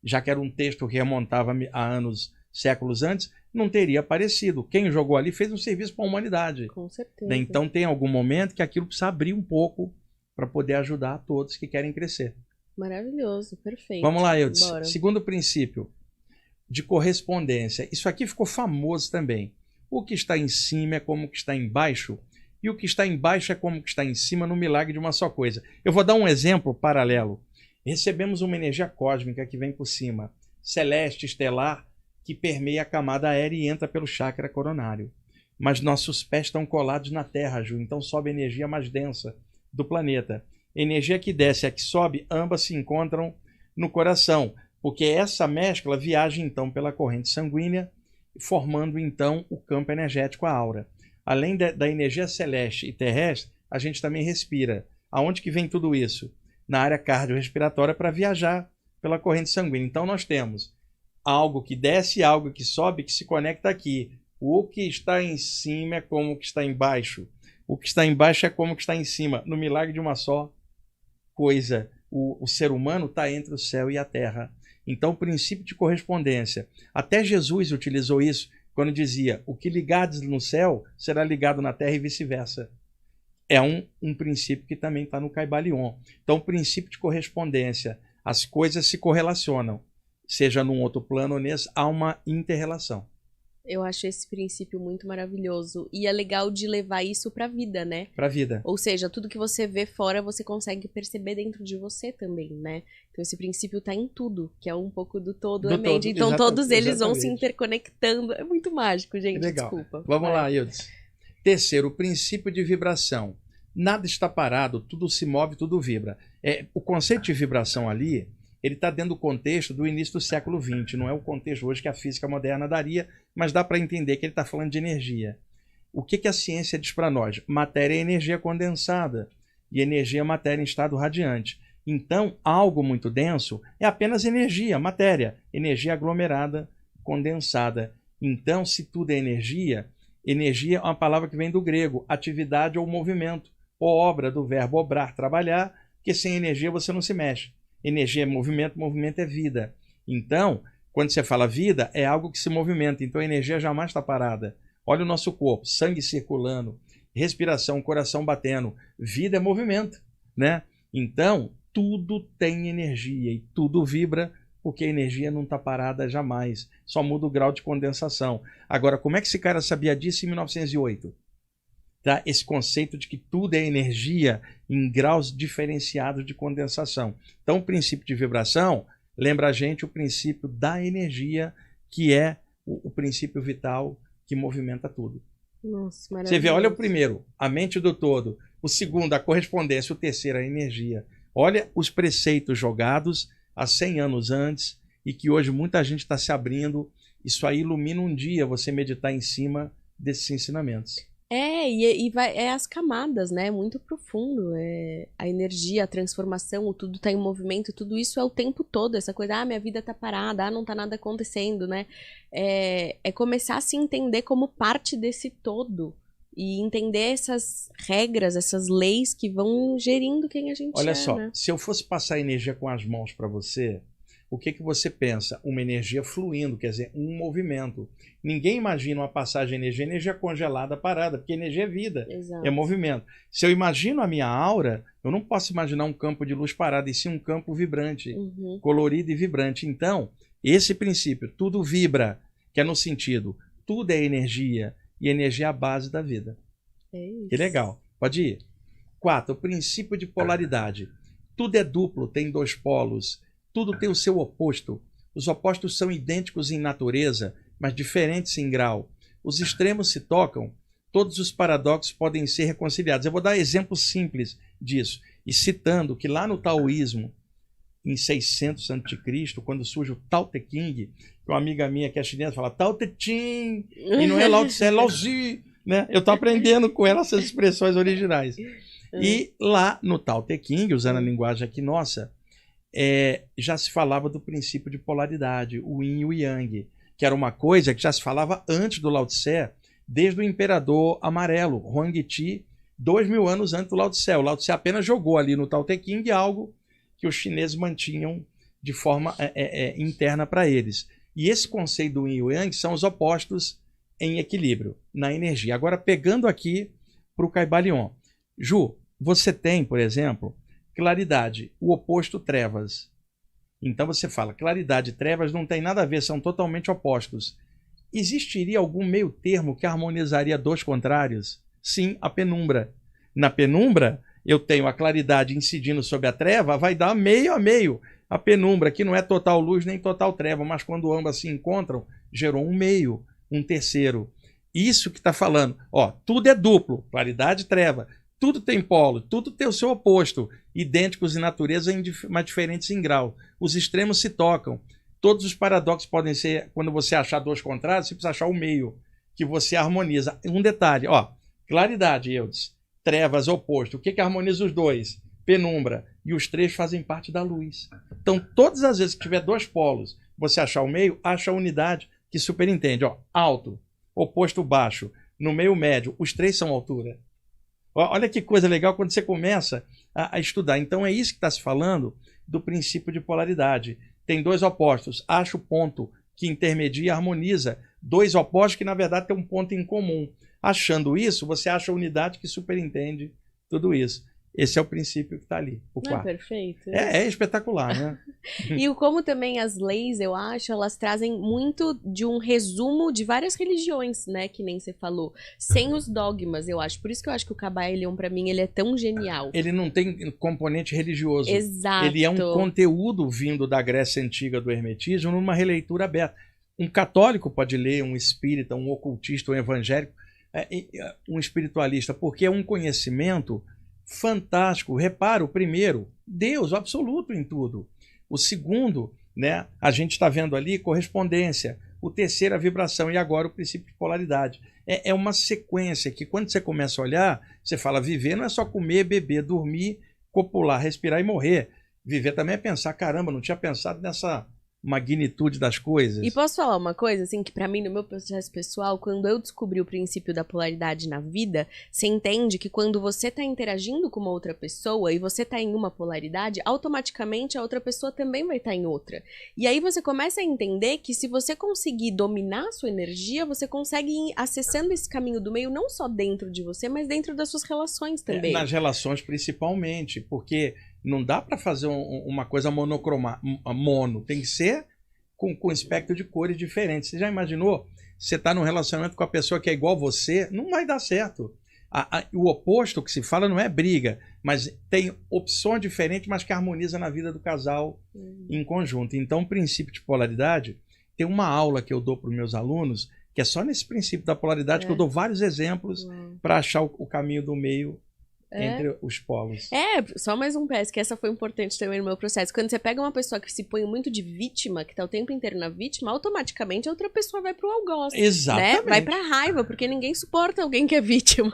já que era um texto que remontava a séculos antes, não teria aparecido. Quem jogou ali fez um serviço para a humanidade.
Com certeza.
Então tem algum momento que aquilo precisa abrir um pouco para poder ajudar a todos que querem crescer.
Maravilhoso, perfeito.
Vamos lá, Eudes.
Bora.
Segundo princípio, de correspondência. Isso aqui ficou famoso também. O que está em cima é como o que está embaixo, e o que está embaixo é como o que está em cima no milagre de uma só coisa. Eu vou dar um exemplo paralelo. Recebemos uma energia cósmica que vem por cima, celeste, estelar, que permeia a camada aérea e entra pelo chakra coronário. Mas nossos pés estão colados na Terra, Ju, então sobe a energia mais densa do planeta. Energia que desce e a que sobe, ambas se encontram no coração, porque essa mescla viaja então pela corrente sanguínea, formando então o campo energético, a aura. Além da energia celeste e terrestre, a gente também respira. Aonde que vem tudo isso? Na área cardiorrespiratória para viajar pela corrente sanguínea. Então nós temos algo que desce e algo que sobe que se conecta aqui. O que está em cima é como o que está embaixo. O que está embaixo é como o que está em cima. No milagre de uma só coisa. O ser humano está entre o céu e a terra. Então o princípio de correspondência. Até Jesus utilizou isso quando dizia: o que ligares no céu será ligado na terra e vice-versa. É um princípio que também está no Caibalion. Então, o princípio de correspondência, as coisas se correlacionam, seja num outro plano ou nesse, há uma inter-relação.
Eu acho esse princípio muito maravilhoso. E é legal de levar isso pra vida, né?
Pra vida.
Ou seja, tudo que você vê fora, você consegue perceber dentro de você também, né? Então esse princípio tá em tudo, que é um pouco do todo a mente. Então todos eles vão se interconectando. É muito mágico, gente.
Legal.
Desculpa.
Vamos lá, Eudes. Terceiro, o princípio de vibração. Nada está parado, tudo se move, tudo vibra. O conceito de vibração ali, ele está dentro do contexto do início do século XX, não é o contexto hoje que a física moderna daria, mas dá para entender que ele está falando de energia. O que a ciência diz para nós? Matéria é energia condensada e energia é matéria em estado radiante. Então, algo muito denso é apenas energia, matéria, energia aglomerada, condensada. Então, se tudo é energia, energia é uma palavra que vem do grego, atividade ou movimento, ou obra do verbo obrar, trabalhar, porque sem energia você não se mexe. Energia é movimento, movimento é vida. Então, quando você fala vida, é algo que se movimenta. Então, a energia jamais está parada. Olha o nosso corpo, sangue circulando, respiração, coração batendo. Vida é movimento, né? Então, tudo tem energia e tudo vibra, porque a energia não está parada jamais. Só muda o grau de condensação. Agora, como é que esse cara sabia disso em 1908? Tá? Esse conceito de que tudo é energia em graus diferenciados de condensação. Então, o princípio de vibração lembra a gente o princípio da energia, que é o princípio vital que movimenta tudo.
Nossa, maravilhoso.
Você vê, olha o primeiro, a mente do todo. O segundo, a correspondência. O terceiro, a energia. Olha os preceitos jogados há 100 anos antes e que hoje muita gente está se abrindo. Isso aí ilumina um dia você meditar em cima desses ensinamentos.
É as camadas, né? Muito profundo. A energia, a transformação, o tudo tá em movimento, tudo isso é o tempo todo. Essa coisa, minha vida tá parada, não tá nada acontecendo, né? É começar a se entender como parte desse todo. E entender essas regras, essas leis que vão gerindo quem a gente
Olha
é,
só,
né?
se eu fosse passar energia com as mãos para você, o que você pensa? Uma energia fluindo, quer dizer, um movimento. Ninguém imagina uma passagem de energia congelada, parada, porque energia é vida,
Exato.
é movimento. Se eu imagino a minha aura, eu não posso imaginar um campo de luz parado, e sim um campo vibrante, colorido e vibrante. Então, Esse princípio, tudo vibra, que é no sentido, tudo é energia, e energia é a base da vida.
É isso.
Que legal. Pode ir. 4, o princípio de polaridade. Tudo é duplo, tem 2 polos. Tudo tem o seu oposto. Os opostos são idênticos em natureza, mas diferentes em grau. Os extremos se tocam. Todos os paradoxos podem ser reconciliados. Eu vou dar exemplo simples disso. E citando que lá no taoísmo, em 600 a.C., quando surge o Tao Te Ching, que uma amiga minha que é chinesa fala Tao Te Ching, e não é Lao Tse, é Lao Zi, né? Eu estou aprendendo com ela essas expressões originais. E lá no Tao Te Ching, usando a linguagem aqui nossa, já se falava do princípio de polaridade, o yin e o yang, que era uma coisa que já se falava antes do Lao Tse, desde o imperador amarelo, Huangdi, 2000 anos antes do Lao Tse. O Lao Tse apenas jogou ali no Tao Te Ching algo que os chineses mantinham de forma interna para eles. E esse conceito do yin e o yang são os opostos em equilíbrio, na energia. Agora, pegando aqui para o Kybalion. Ju, você tem, por exemplo, claridade, o oposto trevas. Então você fala, claridade e trevas não tem nada a ver, são totalmente opostos. Existiria algum meio termo que harmonizaria 2 contrários? Sim, a penumbra. Na penumbra, eu tenho a claridade incidindo sobre a treva, vai dar meio a meio. A penumbra, que não é total luz nem total treva, mas quando ambas se encontram, gerou um meio, um terceiro. Isso que está falando. Ó, tudo é duplo, claridade e treva. Tudo tem polo, tudo tem o seu oposto, idênticos em natureza, mas diferentes em grau. Os extremos se tocam. Todos os paradoxos podem ser, quando você achar 2 contrários, você precisa achar o meio, que você harmoniza. Um detalhe, ó, claridade, Eudes, trevas, oposto. O que harmoniza os 2? Penumbra. E os 3 fazem parte da luz. Então, todas as vezes que tiver 2 polos, você achar o meio, acha a unidade que superintende. Ó, alto, oposto baixo, no meio médio, os 3 são altura. Olha que coisa legal quando você começa a estudar. Então é isso que está se falando do princípio de polaridade. Tem 2 opostos, acha o ponto que intermedia e harmoniza. 2 opostos que na verdade tem um ponto em comum. Achando isso, você acha a unidade que superintende tudo isso. Esse é o princípio que está ali, o 4.
Perfeito.
É espetacular, né?
E como também as leis, eu acho, elas trazem muito de um resumo de várias religiões, né? Que nem você falou. Sem os dogmas, eu acho. Por isso que eu acho que o Kybalion, pra mim, ele é tão genial.
Ele não tem componente religioso.
Exato.
Ele é um conteúdo vindo da Grécia Antiga, do Hermetismo, numa releitura aberta. Um católico pode ler, um espírita, um ocultista, um evangélico, um espiritualista, porque é um conhecimento fantástico. Repara, o primeiro, Deus, o absoluto em tudo. O segundo, né, a gente está vendo ali correspondência. O terceiro, a vibração. E agora o princípio de polaridade. É uma sequência que quando você começa a olhar, você fala, viver não é só comer, beber, dormir, copular, respirar e morrer. Viver também é pensar, caramba, não tinha pensado nessa magnitude das coisas.
E posso falar uma coisa, assim, que pra mim, no meu processo pessoal, quando eu descobri o princípio da polaridade na vida, você entende que quando você tá interagindo com uma outra pessoa e você tá em uma polaridade, automaticamente a outra pessoa também vai estar em outra. E aí você começa a entender que se você conseguir dominar a sua energia, você consegue ir acessando esse caminho do meio, não só dentro de você, mas dentro das suas relações também.
Nas relações principalmente, porque não dá para fazer uma coisa mono, tem que ser com espectro de cores diferentes. Você já imaginou? Você está num relacionamento com a pessoa que é igual a você, não vai dar certo. O oposto que se fala não é briga, mas tem opções diferentes, mas que harmoniza na vida do casal em conjunto. Então, o princípio de polaridade, tem uma aula que eu dou para os meus alunos, que é só nesse princípio da polaridade, que eu dou vários exemplos para achar o caminho do meio entre os polos.
Só mais um PS, que essa foi importante também no meu processo. Quando você pega uma pessoa que se põe muito de vítima, que tá o tempo inteiro na vítima, automaticamente a outra pessoa vai pro algoz.
Exatamente.
Né? Vai pra raiva, porque ninguém suporta alguém que é vítima.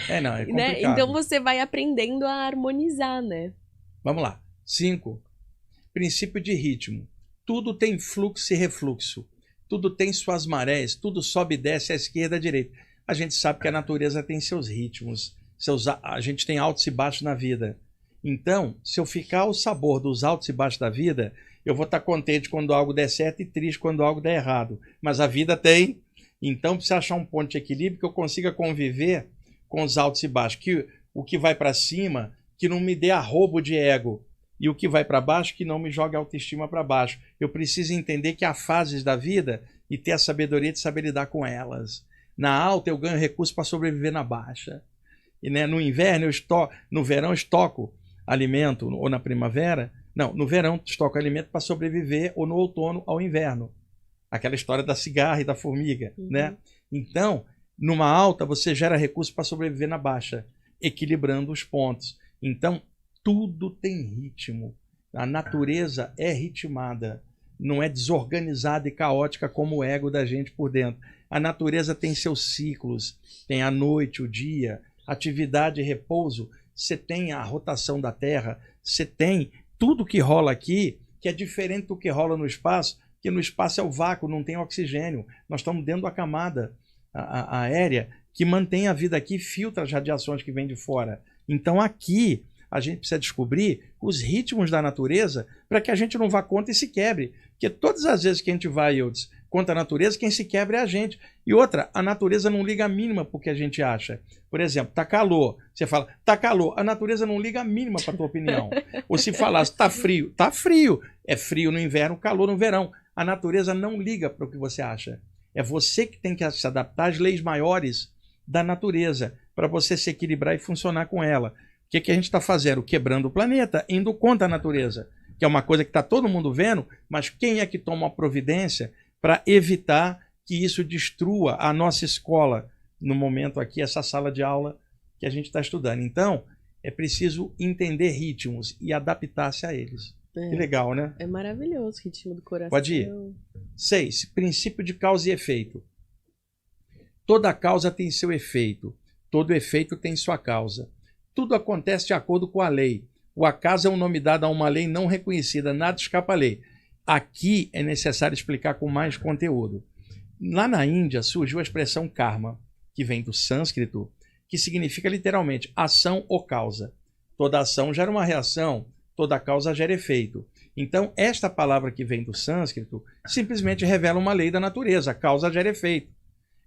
É complicado.
Né? Então você vai aprendendo a harmonizar, né?
Vamos lá. 5. Princípio de ritmo. Tudo tem fluxo e refluxo. Tudo tem suas marés, tudo sobe e desce à esquerda e à direita. A gente sabe que a natureza tem seus ritmos. A gente tem altos e baixos na vida. Então, se eu ficar ao sabor dos altos e baixos da vida, eu vou estar contente quando algo der certo e triste quando algo der errado. Mas a vida tem. Então, precisa achar um ponto de equilíbrio que eu consiga conviver com os altos e baixos. Que o que vai para cima, que não me dê arrobo de ego. E o que vai para baixo, que não me jogue a autoestima para baixo. Eu preciso entender que há fases da vida e ter a sabedoria de saber lidar com elas. Na alta eu ganho recursos para sobreviver na baixa. E né, no inverno no verão eu estoco alimento, ou na primavera. Não, no verão estoco alimento para sobreviver, ou no outono ao inverno. Aquela história da cigarra e da formiga, né? Então, numa alta você gera recursos para sobreviver na baixa, equilibrando os pontos. Então, tudo tem ritmo. A natureza é ritmada, não é desorganizada e caótica como o ego da gente por dentro. A natureza tem seus ciclos, tem a noite, o dia, atividade e repouso, você tem a rotação da Terra, você tem tudo que rola aqui, que é diferente do que rola no espaço, porque no espaço é o vácuo, não tem oxigênio. Nós estamos dentro da camada aérea que mantém a vida aqui e filtra as radiações que vêm de fora. Então aqui a gente precisa descobrir os ritmos da natureza para que a gente não vá contra e se quebre. Porque todas as vezes que a gente vai, Eudes, contra a natureza, quem se quebra é a gente. E outra, a natureza não liga a mínima para o que a gente acha. Por exemplo, tá calor. Você fala, tá calor. A natureza não liga a mínima para a tua opinião. Ou se falasse, tá frio. Tá frio. É frio no inverno, calor no verão. A natureza não liga para o que você acha. É você que tem que se adaptar às leis maiores da natureza para você se equilibrar e funcionar com ela. O que a gente está fazendo? Quebrando o planeta, indo contra a natureza, que é uma coisa que está todo mundo vendo, mas quem é que toma a providência para evitar que isso destrua a nossa escola, no momento aqui, essa sala de aula que a gente está estudando? Então, é preciso entender ritmos e adaptar-se a eles. Que legal, né?
É maravilhoso o ritmo do coração.
Pode ir. 6. Princípio de causa e efeito. Toda causa tem seu efeito. Todo efeito tem sua causa. Tudo acontece de acordo com a lei. O acaso é um nome dado a uma lei não reconhecida. Nada escapa à lei. Aqui é necessário explicar com mais conteúdo. Lá na Índia surgiu a expressão karma, que vem do sânscrito, que significa literalmente ação ou causa. Toda ação gera uma reação, toda causa gera efeito. Então, esta palavra que vem do sânscrito simplesmente revela uma lei da natureza. Causa gera efeito.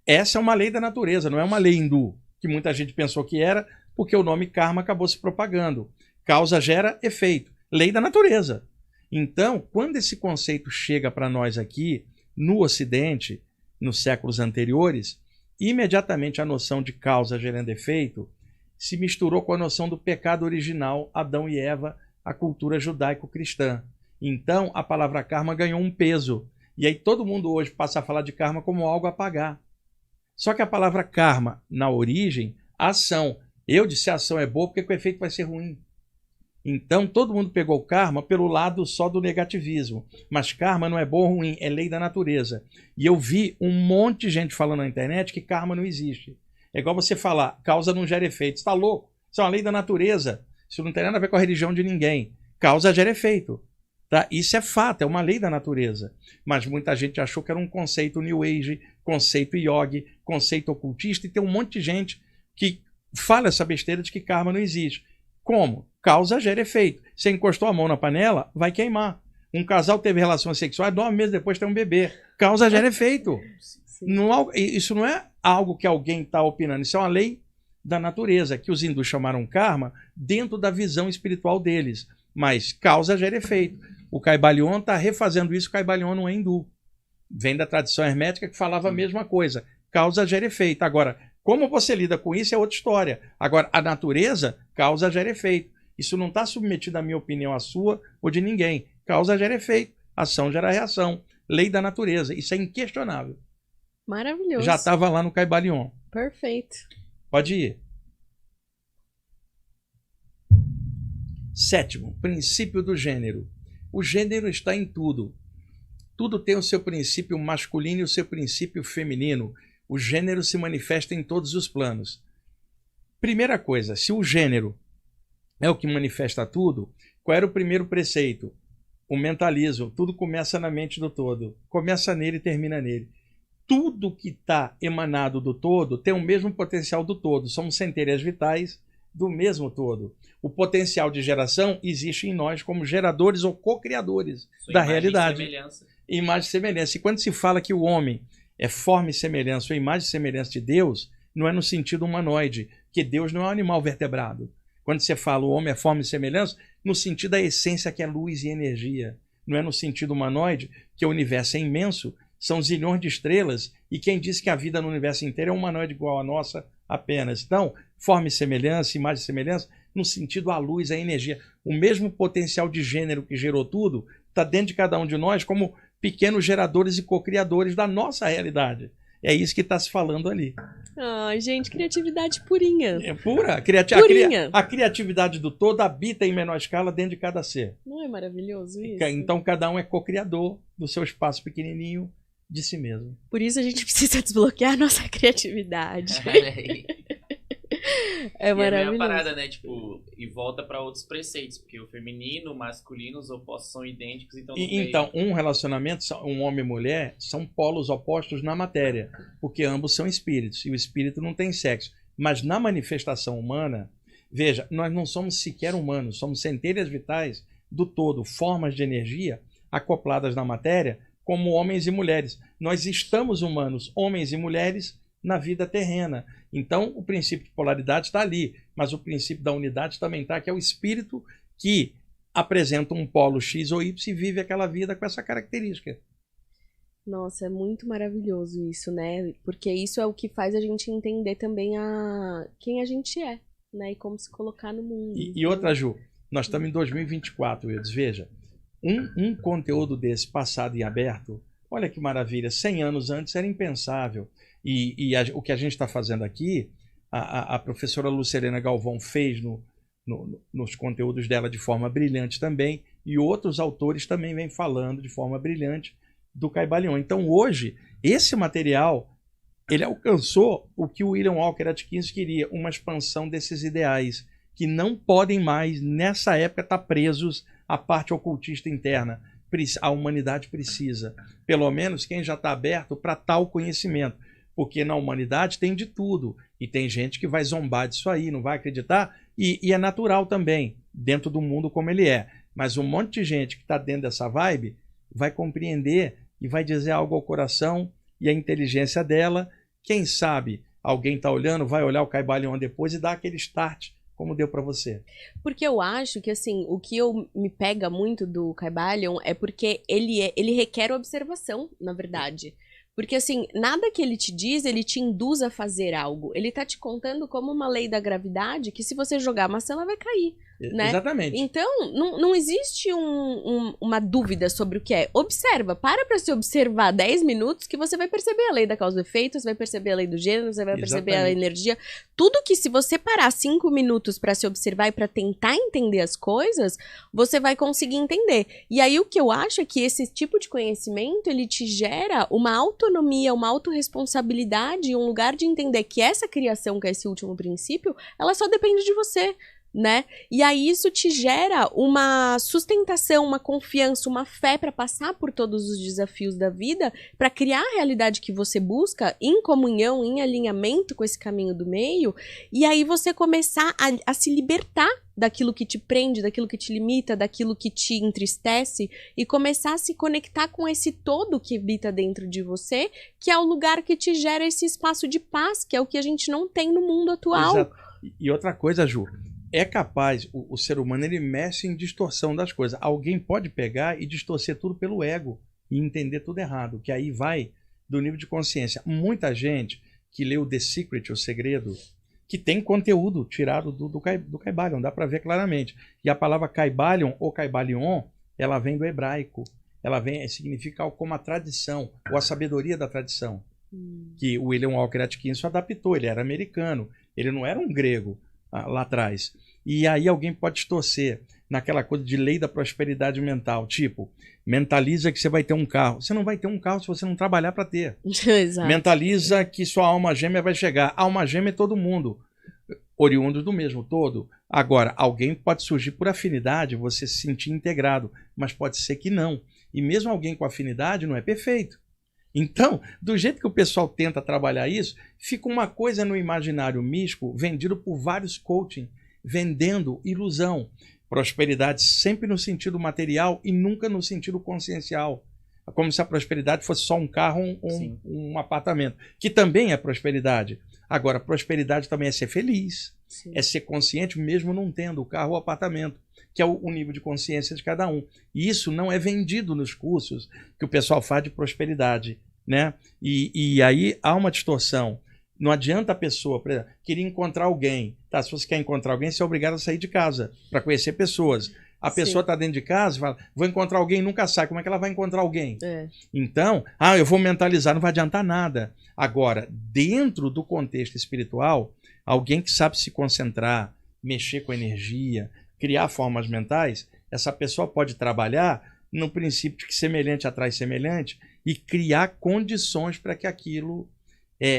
Essa é uma lei da natureza, não é uma lei hindu, que muita gente pensou que era, porque o nome karma acabou se propagando. Causa gera efeito. Lei da natureza. Então, quando esse conceito chega para nós aqui, no Ocidente, nos séculos anteriores, imediatamente a noção de causa gerando efeito se misturou com a noção do pecado original, Adão e Eva, a cultura judaico-cristã. Então, a palavra karma ganhou um peso. E aí todo mundo hoje passa a falar de karma como algo a pagar. Só que a palavra karma, na origem, ação. Eu disse a ação é boa porque o efeito vai ser ruim. Então, todo mundo pegou o karma pelo lado só do negativismo. Mas karma não é bom ou ruim, é lei da natureza. E eu vi um monte de gente falando na internet que karma não existe. É igual você falar, causa não gera efeito. Você está louco? Isso é uma lei da natureza. Isso não tem nada a ver com a religião de ninguém. Causa gera efeito. Tá? Isso é fato, é uma lei da natureza. Mas muita gente achou que era um conceito New Age, conceito yogi, conceito ocultista, e tem um monte de gente que fala essa besteira de que karma não existe. Como? Causa gera efeito. Você encostou a mão na panela, vai queimar. Um casal teve relações sexuais, 9 meses depois tem um bebê. Causa gera efeito. Não, isso não é algo que alguém está opinando, isso é uma lei da natureza, que os hindus chamaram karma dentro da visão espiritual deles. Mas causa gera efeito. O Kybalion está refazendo isso, o Kybalion não é hindu. Vem da tradição hermética que falava a mesma coisa. Causa gera efeito. Agora, como você lida com isso é outra história. Agora, a natureza, causa gera efeito. Isso não está submetido à minha opinião, à sua ou de ninguém. Causa gera efeito. Ação gera reação. Lei da natureza. Isso é inquestionável.
Maravilhoso.
Já estava lá no Kybalion.
Perfeito.
Pode ir. 7. Princípio do gênero. O gênero está em tudo. Tudo tem o seu princípio masculino e o seu princípio feminino. O gênero se manifesta em todos os planos. Primeira coisa, se o gênero é o que manifesta tudo, qual era o primeiro preceito? O mentalismo. Tudo começa na mente do todo. Começa nele e termina nele. Tudo que está emanado do todo tem o mesmo potencial do todo. Somos centelhas vitais do mesmo todo. O potencial de geração existe em nós como geradores ou co-criadores da realidade. Imagem e semelhança. E quando se fala que o homem é forma e semelhança ou imagem e semelhança de Deus, não é no sentido humanoide, que Deus não é um animal vertebrado. Quando você fala o homem é forma e semelhança, no sentido da essência que é luz e energia. Não é no sentido humanoide, que o universo é imenso, são zilhões de estrelas, e quem diz que a vida no universo inteiro é um humanoide igual a nossa apenas. Então, forma e semelhança, imagem e semelhança, no sentido a luz, a energia. O mesmo potencial de gênero que gerou tudo está dentro de cada um de nós como pequenos geradores e co-criadores da nossa realidade. É isso que está se falando ali.
Ai, gente, criatividade purinha.
É pura.
Purinha.
A criatividade do todo habita em menor escala dentro de cada ser.
Não é maravilhoso isso?
Então cada um é co-criador do seu espaço pequenininho de si mesmo.
Por isso a gente precisa desbloquear a nossa criatividade. É maravilhoso.
E é a mesma parada, né? Tipo, e volta pra outros preceitos, porque o feminino, o masculino, os opostos são idênticos, então...
Então, um relacionamento, um homem e mulher, são polos opostos na matéria, porque ambos são espíritos, e o espírito não tem sexo. Mas na manifestação humana, veja, nós não somos sequer humanos, somos centelhas vitais do todo, formas de energia acopladas na matéria, como homens e mulheres. Nós estamos humanos, homens e mulheres, na vida terrena. Então, o princípio de polaridade está ali, mas o princípio da unidade também está, que é o espírito que apresenta um polo X ou Y e vive aquela vida com essa característica.
Nossa, é muito maravilhoso isso, né? Porque isso é o que faz a gente entender também quem a gente é, né? E como se colocar no mundo.
E outra, Ju, nós estamos em 2024, Wildes, veja, um conteúdo desse passado e aberto, olha que maravilha, 100 anos antes era impensável. O que a gente está fazendo aqui, a professora Lucelena Galvão fez nos conteúdos dela de forma brilhante também, e outros autores também vêm falando de forma brilhante do Caibalion. Então hoje, esse material, ele alcançou o que o William Walker Atkins queria, uma expansão desses ideais, que não podem mais, nessa época, estar presos à parte ocultista interna. A humanidade precisa, pelo menos quem já está aberto para tal conhecimento. Porque na humanidade tem de tudo, e tem gente que vai zombar disso aí, não vai acreditar, e é natural também, dentro do mundo como ele é. Mas um monte de gente que está dentro dessa vibe vai compreender e vai dizer algo ao coração e a inteligência dela. Quem sabe alguém está olhando, vai olhar o Caibalion depois e dar aquele start, como deu para você.
Porque eu acho que, assim, o que me pega muito do Caibalion é porque ele requer observação, na verdade. Porque, assim, nada que ele te diz, ele te induz a fazer algo. Ele tá te contando como uma lei da gravidade, que se você jogar a maçã, ela vai cair, né?
Exatamente.
Então, não existe uma dúvida sobre o que é. Observa, para se observar 10 minutos, que você vai perceber a lei da causa e efeito, você vai perceber a lei do gênero, você vai perceber a energia. Tudo que, se você parar 5 minutos para se observar e para tentar entender as coisas, você vai conseguir entender. E aí, o que eu acho é que esse tipo de conhecimento, ele te gera uma autonomia, uma autorresponsabilidade, um lugar de entender que essa criação, que é esse último princípio, ela só depende de você, né? E aí isso te gera uma sustentação, uma confiança, uma fé para passar por todos os desafios da vida, para criar a realidade que você busca em comunhão, em alinhamento com esse caminho do meio, e aí você começar a se libertar daquilo que te prende, daquilo que te limita, daquilo que te entristece, e começar a se conectar com esse todo que habita dentro de você, que é o lugar que te gera esse espaço de paz, que é o que a gente não tem no mundo atual.
Exato. E outra coisa, Ju, é capaz, o ser humano, ele mexe em distorção das coisas. Alguém pode pegar e distorcer tudo pelo ego e entender tudo errado, que aí vai do nível de consciência. Muita gente que leu The Secret, O Segredo, que tem conteúdo tirado do Caibalion, dá para ver claramente. E a palavra Caibalion ou Caibalion, ela vem do hebraico. Ela significa algo como a tradição, ou a sabedoria da tradição. Que o William Walker Atkins adaptou, ele era americano, ele não era um grego lá atrás. E aí alguém pode distorcer naquela coisa de lei da prosperidade mental, tipo, mentaliza que você vai ter um carro. Você não vai ter um carro se você não trabalhar para ter.
Exato.
Mentaliza que sua alma gêmea vai chegar. A alma gêmea é todo mundo, oriundos do mesmo todo. Agora, alguém pode surgir por afinidade, você se sentir integrado, mas pode ser que não. E mesmo alguém com afinidade não é perfeito. Então, do jeito que o pessoal tenta trabalhar isso, fica uma coisa no imaginário místico vendido por vários coaching, vendendo ilusão. Prosperidade sempre no sentido material e nunca no sentido consciencial. Como se a prosperidade fosse só um carro ou um apartamento, que também é prosperidade. Agora, prosperidade também é ser feliz,
Sim.
É ser consciente mesmo não tendo o carro ou o apartamento, que é o nível de consciência de cada um. E isso não é vendido nos cursos que o pessoal faz de prosperidade, né? E aí há uma distorção. Não adianta a pessoa, por exemplo, querer encontrar alguém. Tá? Se você quer encontrar alguém, você é obrigado a sair de casa para conhecer pessoas. A pessoa está dentro de casa e fala, vou encontrar alguém, nunca sai. Como é que ela vai encontrar alguém? Então, eu vou mentalizar, não vai adiantar nada. Agora, dentro do contexto espiritual, alguém que sabe se concentrar, mexer com energia, criar formas mentais, essa pessoa pode trabalhar no princípio de que semelhante atrai semelhante e criar condições para que aquilo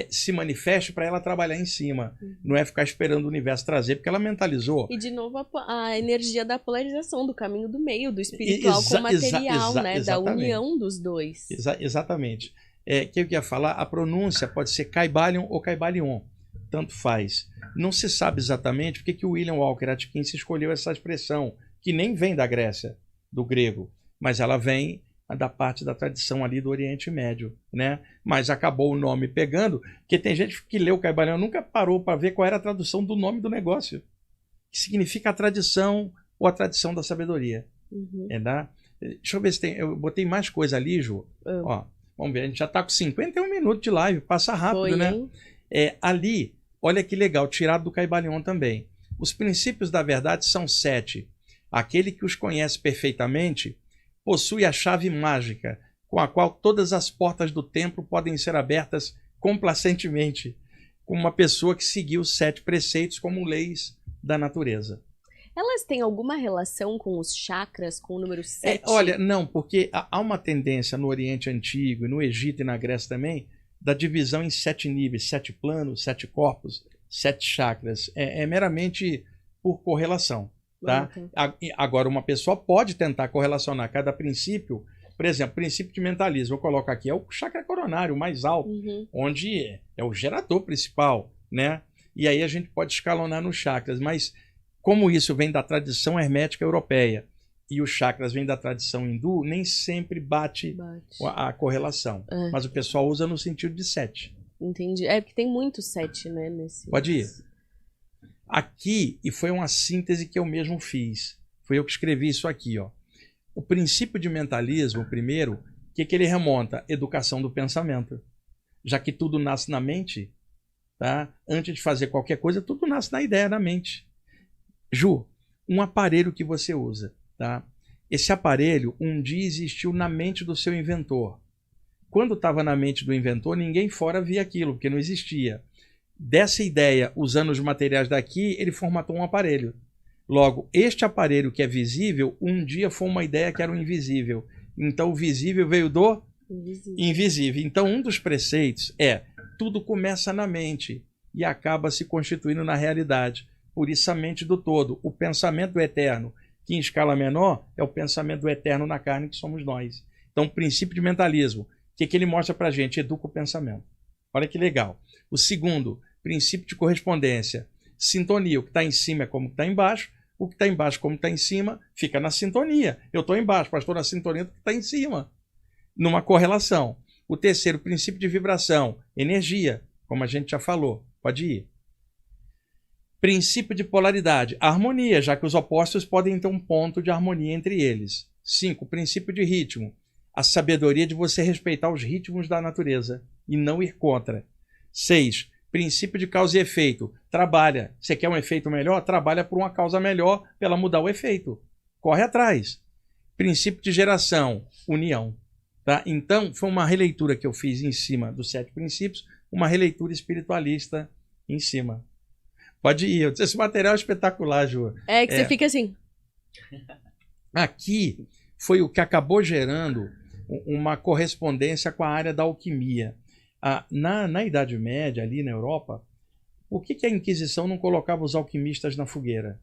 se manifeste para ela trabalhar em cima. Não é ficar esperando o universo trazer, porque ela mentalizou.
E de novo a energia da polarização, do caminho do meio, do espiritual com o material, né? Da união dos dois.
Exatamente. Que eu ia falar, a pronúncia pode ser Kybalion ou Kybalion. Tanto faz. Não se sabe exatamente porque que o William Walker Atkins escolheu essa expressão, que nem vem da Grécia, do grego, mas ela vem da parte da tradição ali do Oriente Médio, né? Mas acabou o nome pegando, porque tem gente que leu o Kybalion nunca parou para ver qual era a tradução do nome do negócio, que significa a tradição ou a tradição da sabedoria. Né? Deixa eu ver se tem, eu botei mais coisa ali, Ju. Ó, vamos ver, a gente já está com 51 minutos de live, passa rápido, né? Ali, olha que legal, tirado do Kybalion também. Os princípios da verdade são 7. Aquele que os conhece perfeitamente possui a chave mágica, com a qual todas as portas do templo podem ser abertas complacentemente, como uma pessoa que seguiu os 7 preceitos como leis da natureza.
Elas têm alguma relação com os chakras, com o número 7?
Olha, não, porque há uma tendência no Oriente Antigo, no Egito e na Grécia também, da divisão em 7 níveis, 7 planos, 7 corpos, 7 chakras. É meramente por correlação. Tá? Agora, uma pessoa pode tentar correlacionar cada princípio. Por exemplo, princípio de mentalismo, eu coloco aqui, é o chakra coronário, o mais alto, onde é o gerador principal, né? E aí a gente pode escalonar nos chakras, mas como isso vem da tradição hermética europeia e os chakras vêm da tradição hindu, nem sempre bate. A correlação. Mas o pessoal usa no sentido de 7.
Entendi. É porque tem muito 7, né?
Pode ir. Aqui, e foi uma síntese que eu mesmo fiz, foi eu que escrevi isso aqui, ó. O princípio de mentalismo, primeiro, que ele remonta? Educação do pensamento. Já que tudo nasce na mente, tá? Antes de fazer qualquer coisa, tudo nasce na ideia, na mente. Ju, um aparelho que você usa, tá? Esse aparelho um dia existiu na mente do seu inventor. Quando estava na mente do inventor, ninguém fora via aquilo, porque não existia. Dessa ideia, usando os materiais daqui, ele formatou um aparelho. Logo, este aparelho que é visível, um dia foi uma ideia que era o invisível. Então, o visível veio do invisível. Então, um dos preceitos tudo começa na mente e acaba se constituindo na realidade. Por isso, a mente do todo. O pensamento eterno, que em escala menor, é o pensamento eterno na carne, que somos nós. Então, o princípio de mentalismo, o que ele mostra para a gente? Educa o pensamento. Olha que legal. O segundo, princípio de correspondência. Sintonia. O que está em cima é como está embaixo. O que está embaixo, como está em cima, fica na sintonia. Eu estou embaixo, mas estou na sintonia do que está em cima. Numa correlação. O terceiro, princípio de vibração. Energia, como a gente já falou. Pode ir. Princípio de polaridade. Harmonia, já que os opostos podem ter um ponto de harmonia entre eles. 5. Princípio de ritmo. A sabedoria de você respeitar os ritmos da natureza e não ir contra. 6. Princípio de causa e efeito. Trabalha. Você quer um efeito melhor? Trabalha por uma causa melhor para ela mudar o efeito. Corre atrás. Princípio de geração. União. Tá? Então, foi uma releitura que eu fiz em cima dos 7 princípios, uma releitura espiritualista em cima. Pode ir. Esse material é espetacular, Ju.
É que você fica assim.
Aqui foi o que acabou gerando uma correspondência com a área da alquimia. Na Idade Média, ali na Europa, por que a Inquisição não colocava os alquimistas na fogueira?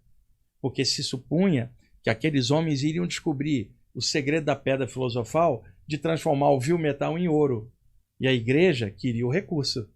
Porque se supunha que aqueles homens iriam descobrir o segredo da pedra filosofal de transformar o vil metal em ouro. E a igreja queria o recurso.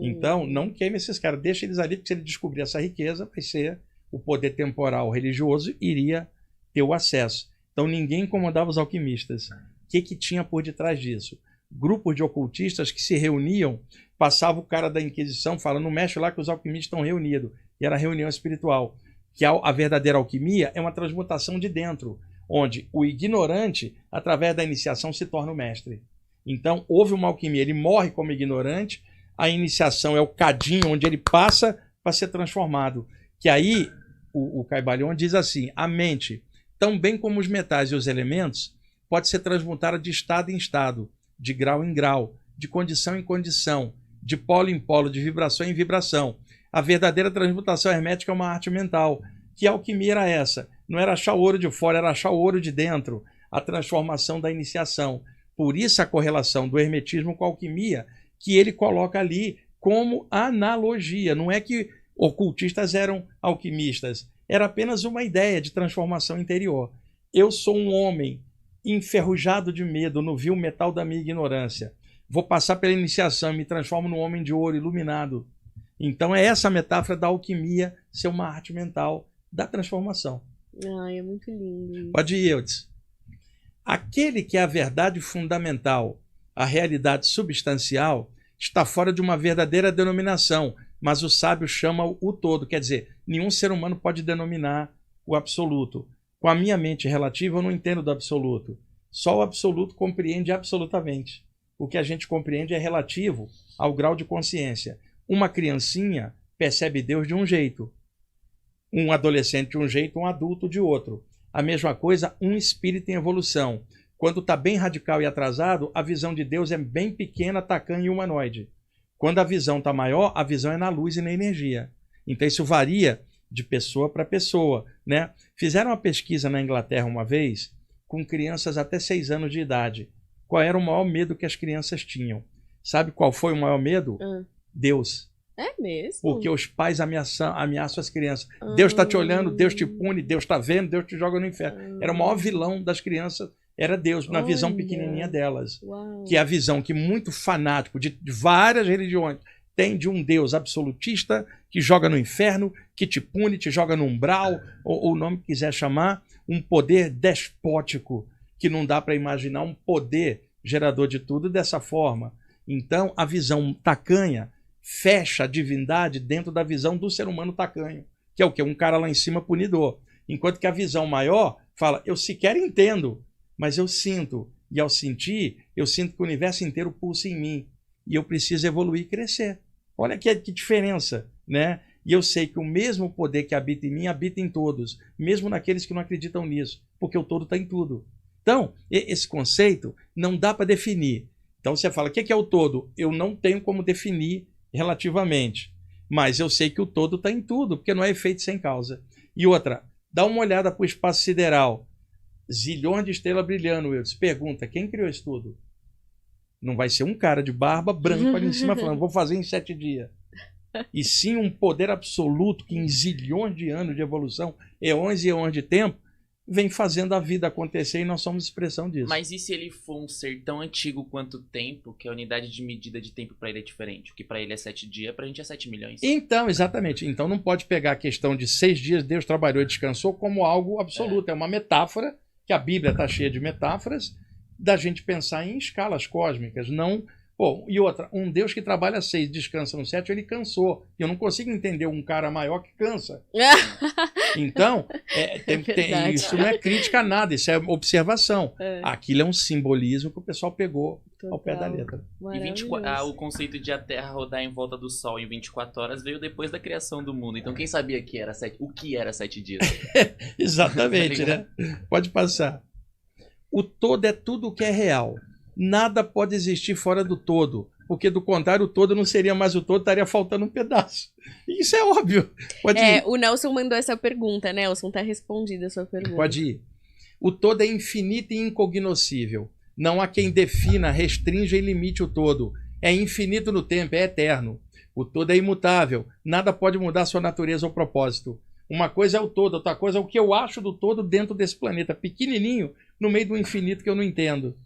Então, não queime esses caras, deixa eles ali, porque se ele descobrir essa riqueza, vai ser o poder temporal religioso, iria ter o acesso. Então, ninguém incomodava os alquimistas. O que tinha por detrás disso? Grupos de ocultistas que se reuniam, passava o cara da Inquisição falando, não mexe lá que os alquimistas estão reunidos. e era reunião espiritual. Que a verdadeira alquimia é uma transmutação de dentro, onde o ignorante, através da iniciação, se torna o mestre. Então, houve uma alquimia, ele morre como ignorante, a iniciação é o cadinho onde ele passa para ser transformado. Que aí, o Caibalion diz assim, a mente, tão bem como os metais e os elementos, pode ser transmutada de estado em estado, de grau em grau, de condição em condição, de polo em polo, de vibração em vibração. A verdadeira transmutação hermética é uma arte mental. Que alquimia era essa? Não era achar o ouro de fora, era achar o ouro de dentro. A transformação da iniciação. Por isso a correlação do hermetismo com a alquimia, que ele coloca ali como analogia. Não é que ocultistas eram alquimistas. Era apenas uma ideia de transformação interior. Eu sou um homem enferrujado de medo no vil metal da minha ignorância. Vou passar pela iniciação e me transformo num homem de ouro iluminado. Então é essa a metáfora da alquimia ser uma arte mental da transformação.
Ai, é muito lindo.
Pode ir, Eudes. Aquele que é a verdade fundamental, a realidade substancial, está fora de uma verdadeira denominação, mas o sábio chama o todo. Quer dizer, nenhum ser humano pode denominar o absoluto. Com a minha mente relativa, eu não entendo do absoluto. Só o absoluto compreende absolutamente. O que a gente compreende é relativo ao grau de consciência. Uma criancinha percebe Deus de um jeito, um adolescente de um jeito, um adulto de outro. A mesma coisa, um espírito em evolução. Quando está bem radical e atrasado, a visão de Deus é bem pequena, tacanha e humanoide. Quando a visão está maior, a visão é na luz e na energia. Então isso varia de pessoa para pessoa, né? Fizeram uma pesquisa na Inglaterra uma vez com crianças até 6 anos de idade. Qual era o maior medo que as crianças tinham? Sabe qual foi o maior medo? Deus.
É mesmo?
Porque os pais ameaçam as crianças. Deus está te olhando, Deus te pune, Deus está vendo, Deus te joga no inferno. Era o maior vilão das crianças, era Deus, na visão pequenininha delas.
Uau.
Que é a visão que muito fanático de várias religiões tem de um Deus absolutista que joga no inferno, que te pune, te joga no umbral, ou o nome que quiser chamar, um poder despótico, que não dá para imaginar um poder gerador de tudo dessa forma. Então, a visão tacanha fecha a divindade dentro da visão do ser humano tacanho, que é o quê? Um cara lá em cima punidor. Enquanto que a visão maior fala, eu sequer entendo, mas eu sinto. E ao sentir, eu sinto que o universo inteiro pulsa em mim. E eu preciso evoluir e crescer. Olha que diferença, né? E eu sei que o mesmo poder que habita em mim, habita em todos, mesmo naqueles que não acreditam nisso, porque o todo está em tudo. Então, esse conceito não dá para definir. Então você fala, o que é o todo? Eu não tenho como definir relativamente, mas eu sei que o todo está em tudo, porque não é efeito sem causa. E outra, dá uma olhada para o espaço sideral, zilhões de estrelas brilhando, Wilson. Pergunta, quem criou isso tudo? Não vai ser um cara de barba branca ali em cima falando, vou fazer em 7 dias. E sim um poder absoluto que em zilhões de anos de evolução, eões e eões de tempo, vem fazendo a vida acontecer e nós somos expressão disso.
Mas e se ele for um ser tão antigo quanto o tempo, que a unidade de medida de tempo para ele é diferente? O que para ele é 7 dias, para a gente é 7 milhões.
Então, exatamente. Então não pode pegar a questão de 6 dias Deus trabalhou e descansou como algo absoluto. É uma metáfora, que a Bíblia está cheia de metáforas, da gente pensar em escalas cósmicas, não... Pô, e outra, um Deus que trabalha 6 descansa no 7, ele cansou. Eu não consigo entender um cara maior que cansa. Então, isso não é crítica a nada, isso é observação. Aquilo é um simbolismo que o pessoal pegou ao pé da letra.
E o conceito de a Terra rodar em volta do Sol em 24 horas veio depois da criação do mundo. Então quem sabia que era o que era 7 dias?
Exatamente, né? Pode passar. O todo é tudo o que é real. Nada pode existir fora do todo, porque do contrário o todo não seria mais o todo, estaria faltando um pedaço. Isso é óbvio. Pode ir.
O Nelson mandou essa pergunta, Nelson, tá respondida a sua pergunta.
Pode ir. O todo é infinito e incognoscível. Não há quem defina, restrinja e limite o todo. É infinito no tempo, é eterno. O todo é imutável. Nada pode mudar sua natureza ou propósito. Uma coisa é o todo, outra coisa é o que eu acho do todo dentro desse planeta pequenininho, no meio do infinito que eu não entendo.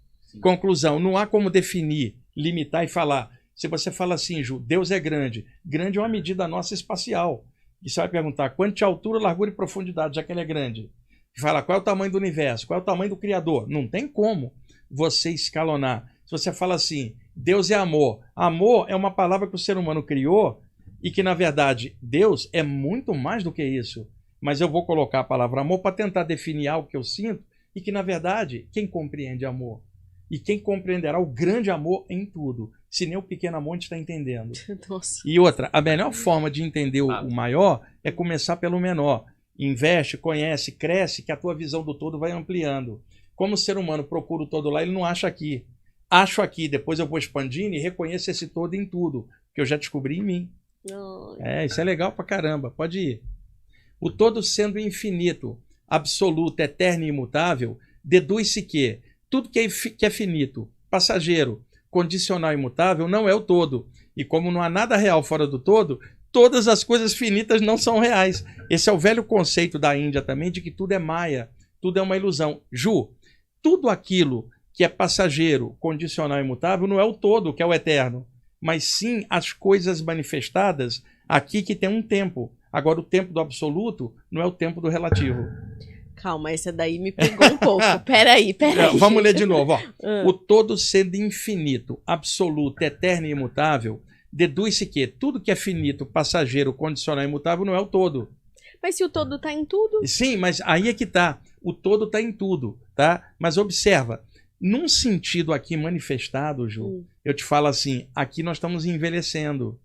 Conclusão, não há como definir, limitar e falar. Se você fala assim, Ju, Deus é grande. Grande é uma medida nossa espacial. E você vai perguntar quanto de altura, largura e profundidade, já que ele é grande. E fala qual é o tamanho do universo, qual é o tamanho do Criador. Não tem como você escalonar. Se você fala assim, Deus é amor. Amor é uma palavra que o ser humano criou e que, na verdade, Deus é muito mais do que isso. Mas eu vou colocar a palavra amor para tentar definir algo que eu sinto e que, na verdade, quem compreende amor? E quem compreenderá o grande amor em tudo? Se nem o pequeno amor a gente está entendendo.
Nossa.
E outra, a melhor forma de entender o maior é começar pelo menor. Investe, conhece, cresce, que a tua visão do todo vai ampliando. Como o ser humano procura o todo lá, ele não acha aqui. Acho aqui, depois eu vou expandindo e reconheço esse todo em tudo, que eu já descobri em mim. Isso é legal pra caramba, pode ir. O todo sendo infinito, absoluto, eterno e imutável, deduz-se que tudo que é finito, passageiro, condicional e imutável não é o todo. E como não há nada real fora do todo, todas as coisas finitas não são reais. Esse é o velho conceito da Índia também, de que tudo é maia, tudo é uma ilusão. Ju, tudo aquilo que é passageiro, condicional e imutável não é o todo, que é o eterno, mas sim as coisas manifestadas aqui que tem um tempo. Agora, o tempo do absoluto não é o tempo do relativo.
Calma, essa daí me pegou um pouco. Peraí.
Vamos ler de novo. Ó. O todo sendo infinito, absoluto, eterno e imutável, deduz-se que tudo que é finito, passageiro, condicional e imutável não é o todo.
Mas se o todo está em tudo?
Sim, mas aí é que tá. O todo está em tudo, tá? Mas observa, num sentido aqui manifestado, Ju, eu te falo assim, aqui nós estamos envelhecendo.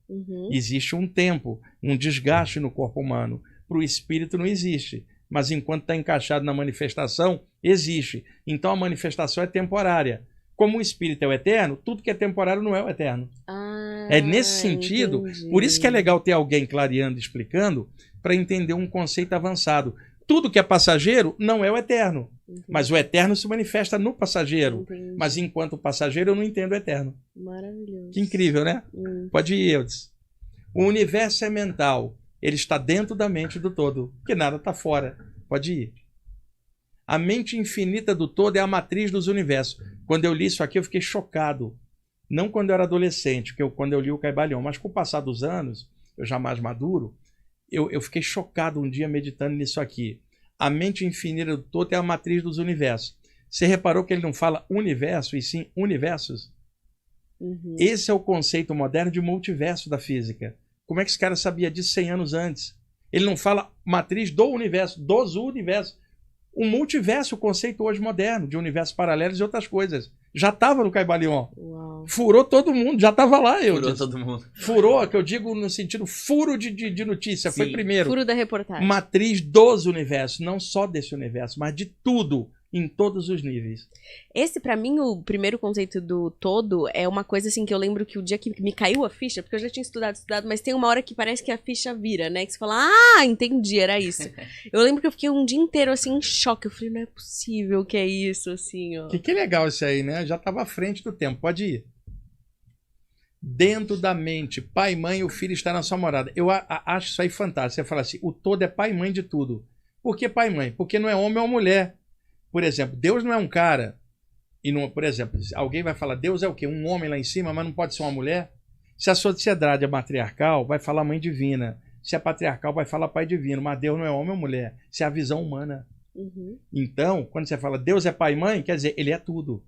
Existe um tempo, um desgaste no corpo humano. Para o espírito não existe. Mas enquanto está encaixado na manifestação, existe. Então a manifestação é temporária. Como o espírito é o eterno, tudo que é temporário não é o eterno. É nesse sentido, entendi. Por isso que é legal ter alguém clareando, explicando, para entender um conceito avançado. Tudo que é passageiro não é o eterno. Mas o eterno se manifesta no passageiro. Entendi. Mas enquanto passageiro eu não entendo o eterno.
Maravilhoso.
Que incrível, né? Pode ir, Eudes. O universo é mental. Ele está dentro da mente do todo, porque nada está fora. Pode ir. A mente infinita do todo é a matriz dos universos. Quando eu li isso aqui, eu fiquei chocado. Não quando eu era adolescente, quando eu li o Caibalion, mas com o passar dos anos, eu já mais maduro, eu fiquei chocado um dia meditando nisso aqui. A mente infinita do todo é a matriz dos universos. Você reparou que ele não fala universo, e sim universos? Esse é o conceito moderno de multiverso da física. Como é que esse cara sabia disso 100 anos antes? Ele não fala matriz do universo, dos universos. O multiverso, o conceito hoje moderno, de universos paralelos e outras coisas. Já estava no Caibalion. Furou todo mundo, já estava lá.
Furou todo mundo.
Furou, que eu digo no sentido furo de notícia. Sim. Foi primeiro.
Furo da reportagem.
Matriz dos universos, não só desse universo, mas de tudo. Em todos os níveis.
Esse, pra mim, o primeiro conceito do todo é uma coisa assim que eu lembro que o dia que me caiu a ficha, porque eu já tinha estudado, mas tem uma hora que parece que a ficha vira, né? Que você fala, entendi, era isso. Eu lembro que eu fiquei um dia inteiro assim em choque. Eu falei, não é possível que é isso, assim, ó.
Que legal isso aí, né? Já tava à frente do tempo, pode ir. Dentro da mente, pai, mãe e o filho está na sua morada. Eu acho isso aí fantástico. Você fala assim, o todo é pai e mãe de tudo. Por que pai e mãe? Porque não é homem ou mulher. Por exemplo, Deus não é um cara, e não, por exemplo, alguém vai falar, Deus é o quê? Um homem lá em cima, mas não pode ser uma mulher? Se a sociedade é matriarcal, vai falar mãe divina. Se é patriarcal, vai falar pai divino. Mas Deus não é homem ou mulher, isso é a visão humana. Então, quando você fala Deus é pai e mãe, quer dizer, ele é tudo.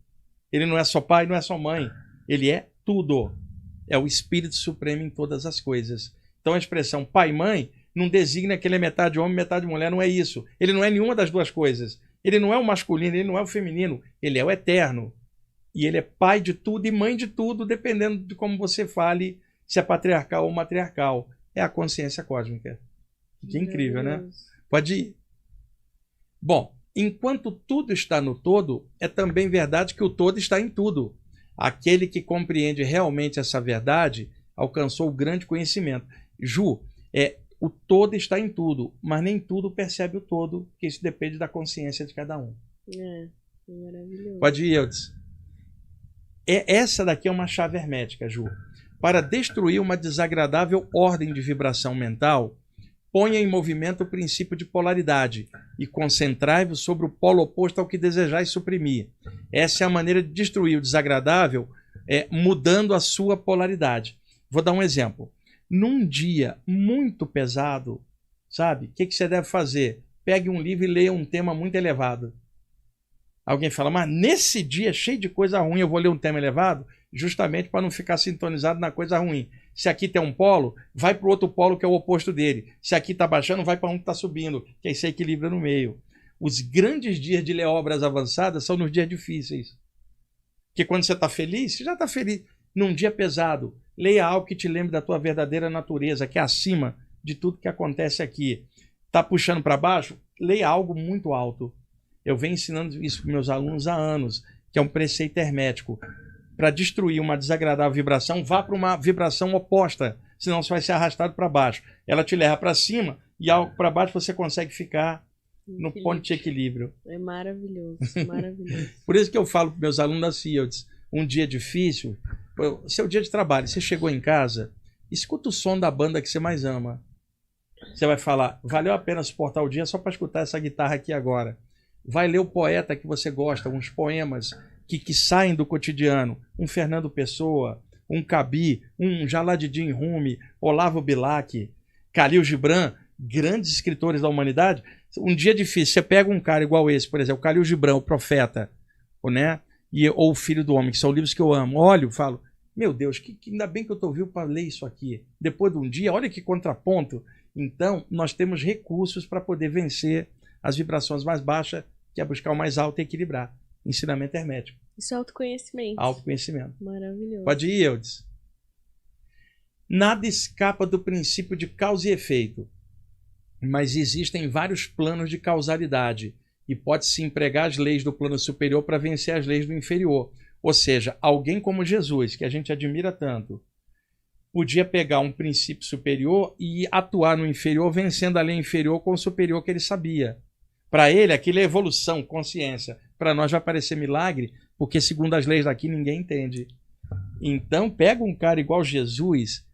Ele não é só pai, não é só mãe. Ele é tudo. É o Espírito Supremo em todas as coisas. Então a expressão pai e mãe não designa que ele é metade homem, metade mulher, não é isso. Ele não é nenhuma das duas coisas. Ele não é o masculino, ele não é o feminino, ele é o eterno. E ele é pai de tudo e mãe de tudo, dependendo de como você fale, se é patriarcal ou matriarcal. É a consciência cósmica. Que incrível, né? Pode ir. Bom, enquanto tudo está no todo, é também verdade que o todo está em tudo. Aquele que compreende realmente essa verdade alcançou o grande conhecimento. Ju, o todo está em tudo, mas nem tudo percebe o todo, porque isso depende da consciência de cada um.
Maravilhoso.
Pode ir, Eudes. Essa daqui é uma chave hermética, Ju. Para destruir uma desagradável ordem de vibração mental, ponha em movimento o princípio de polaridade e concentrai-vos sobre o polo oposto ao que desejais suprimir. Essa é a maneira de destruir o desagradável, mudando a sua polaridade. Vou dar um exemplo. Num dia muito pesado, sabe? O que você deve fazer? Pegue um livro e leia um tema muito elevado. Alguém fala, mas nesse dia cheio de coisa ruim eu vou ler um tema elevado? Justamente para não ficar sintonizado na coisa ruim. Se aqui tem um polo, vai para o outro polo que é o oposto dele. Se aqui está baixando, vai para um que está subindo, que aí se equilibra no meio. Os grandes dias de ler obras avançadas são nos dias difíceis. Porque quando você está feliz, você já está feliz. Num dia pesado, leia algo que te lembre da tua verdadeira natureza, que é acima de tudo que acontece aqui. Está puxando para baixo? Leia algo muito alto. Eu venho ensinando isso para meus alunos há anos, que é um preceito hermético. Para destruir uma desagradável vibração, vá para uma vibração oposta, senão você vai ser arrastado para baixo. Ela te leva para cima e algo para baixo você consegue ficar no ponto de equilíbrio.
É maravilhoso, maravilhoso.
Por isso que eu falo para meus alunos da Fields, um dia difícil, seu dia de trabalho, você chegou em casa, escuta o som da banda que você mais ama. Você vai falar, valeu a pena suportar o dia só para escutar essa guitarra aqui agora. Vai ler o poeta que você gosta, uns poemas que saem do cotidiano. Um Fernando Pessoa, um Cabi, um Jalal-ad-Din Rumi, Olavo Bilac, Khalil Gibran, grandes escritores da humanidade. Um dia difícil, você pega um cara igual esse, por exemplo, Khalil Gibran, o Profeta, né? Ou O Filho do Homem, que são livros que eu amo. Olho, falo, meu Deus, ainda bem que eu estou vivo para ler isso aqui. Depois de um dia, olha que contraponto. Então, nós temos recursos para poder vencer as vibrações mais baixas, que é buscar o mais alto e equilibrar. Ensinamento hermético.
Isso é autoconhecimento.
Autoconhecimento.
Maravilhoso.
Pode ir, Eudes. Nada escapa do princípio de causa e efeito, mas existem vários planos de causalidade e pode-se empregar as leis do plano superior para vencer as leis do inferior. Ou seja, alguém como Jesus, que a gente admira tanto, podia pegar um princípio superior e atuar no inferior, vencendo a lei inferior com o superior que ele sabia. Para ele, aquilo é evolução, consciência. Para nós vai parecer milagre, porque segundo as leis daqui ninguém entende. Então, pega um cara igual Jesus,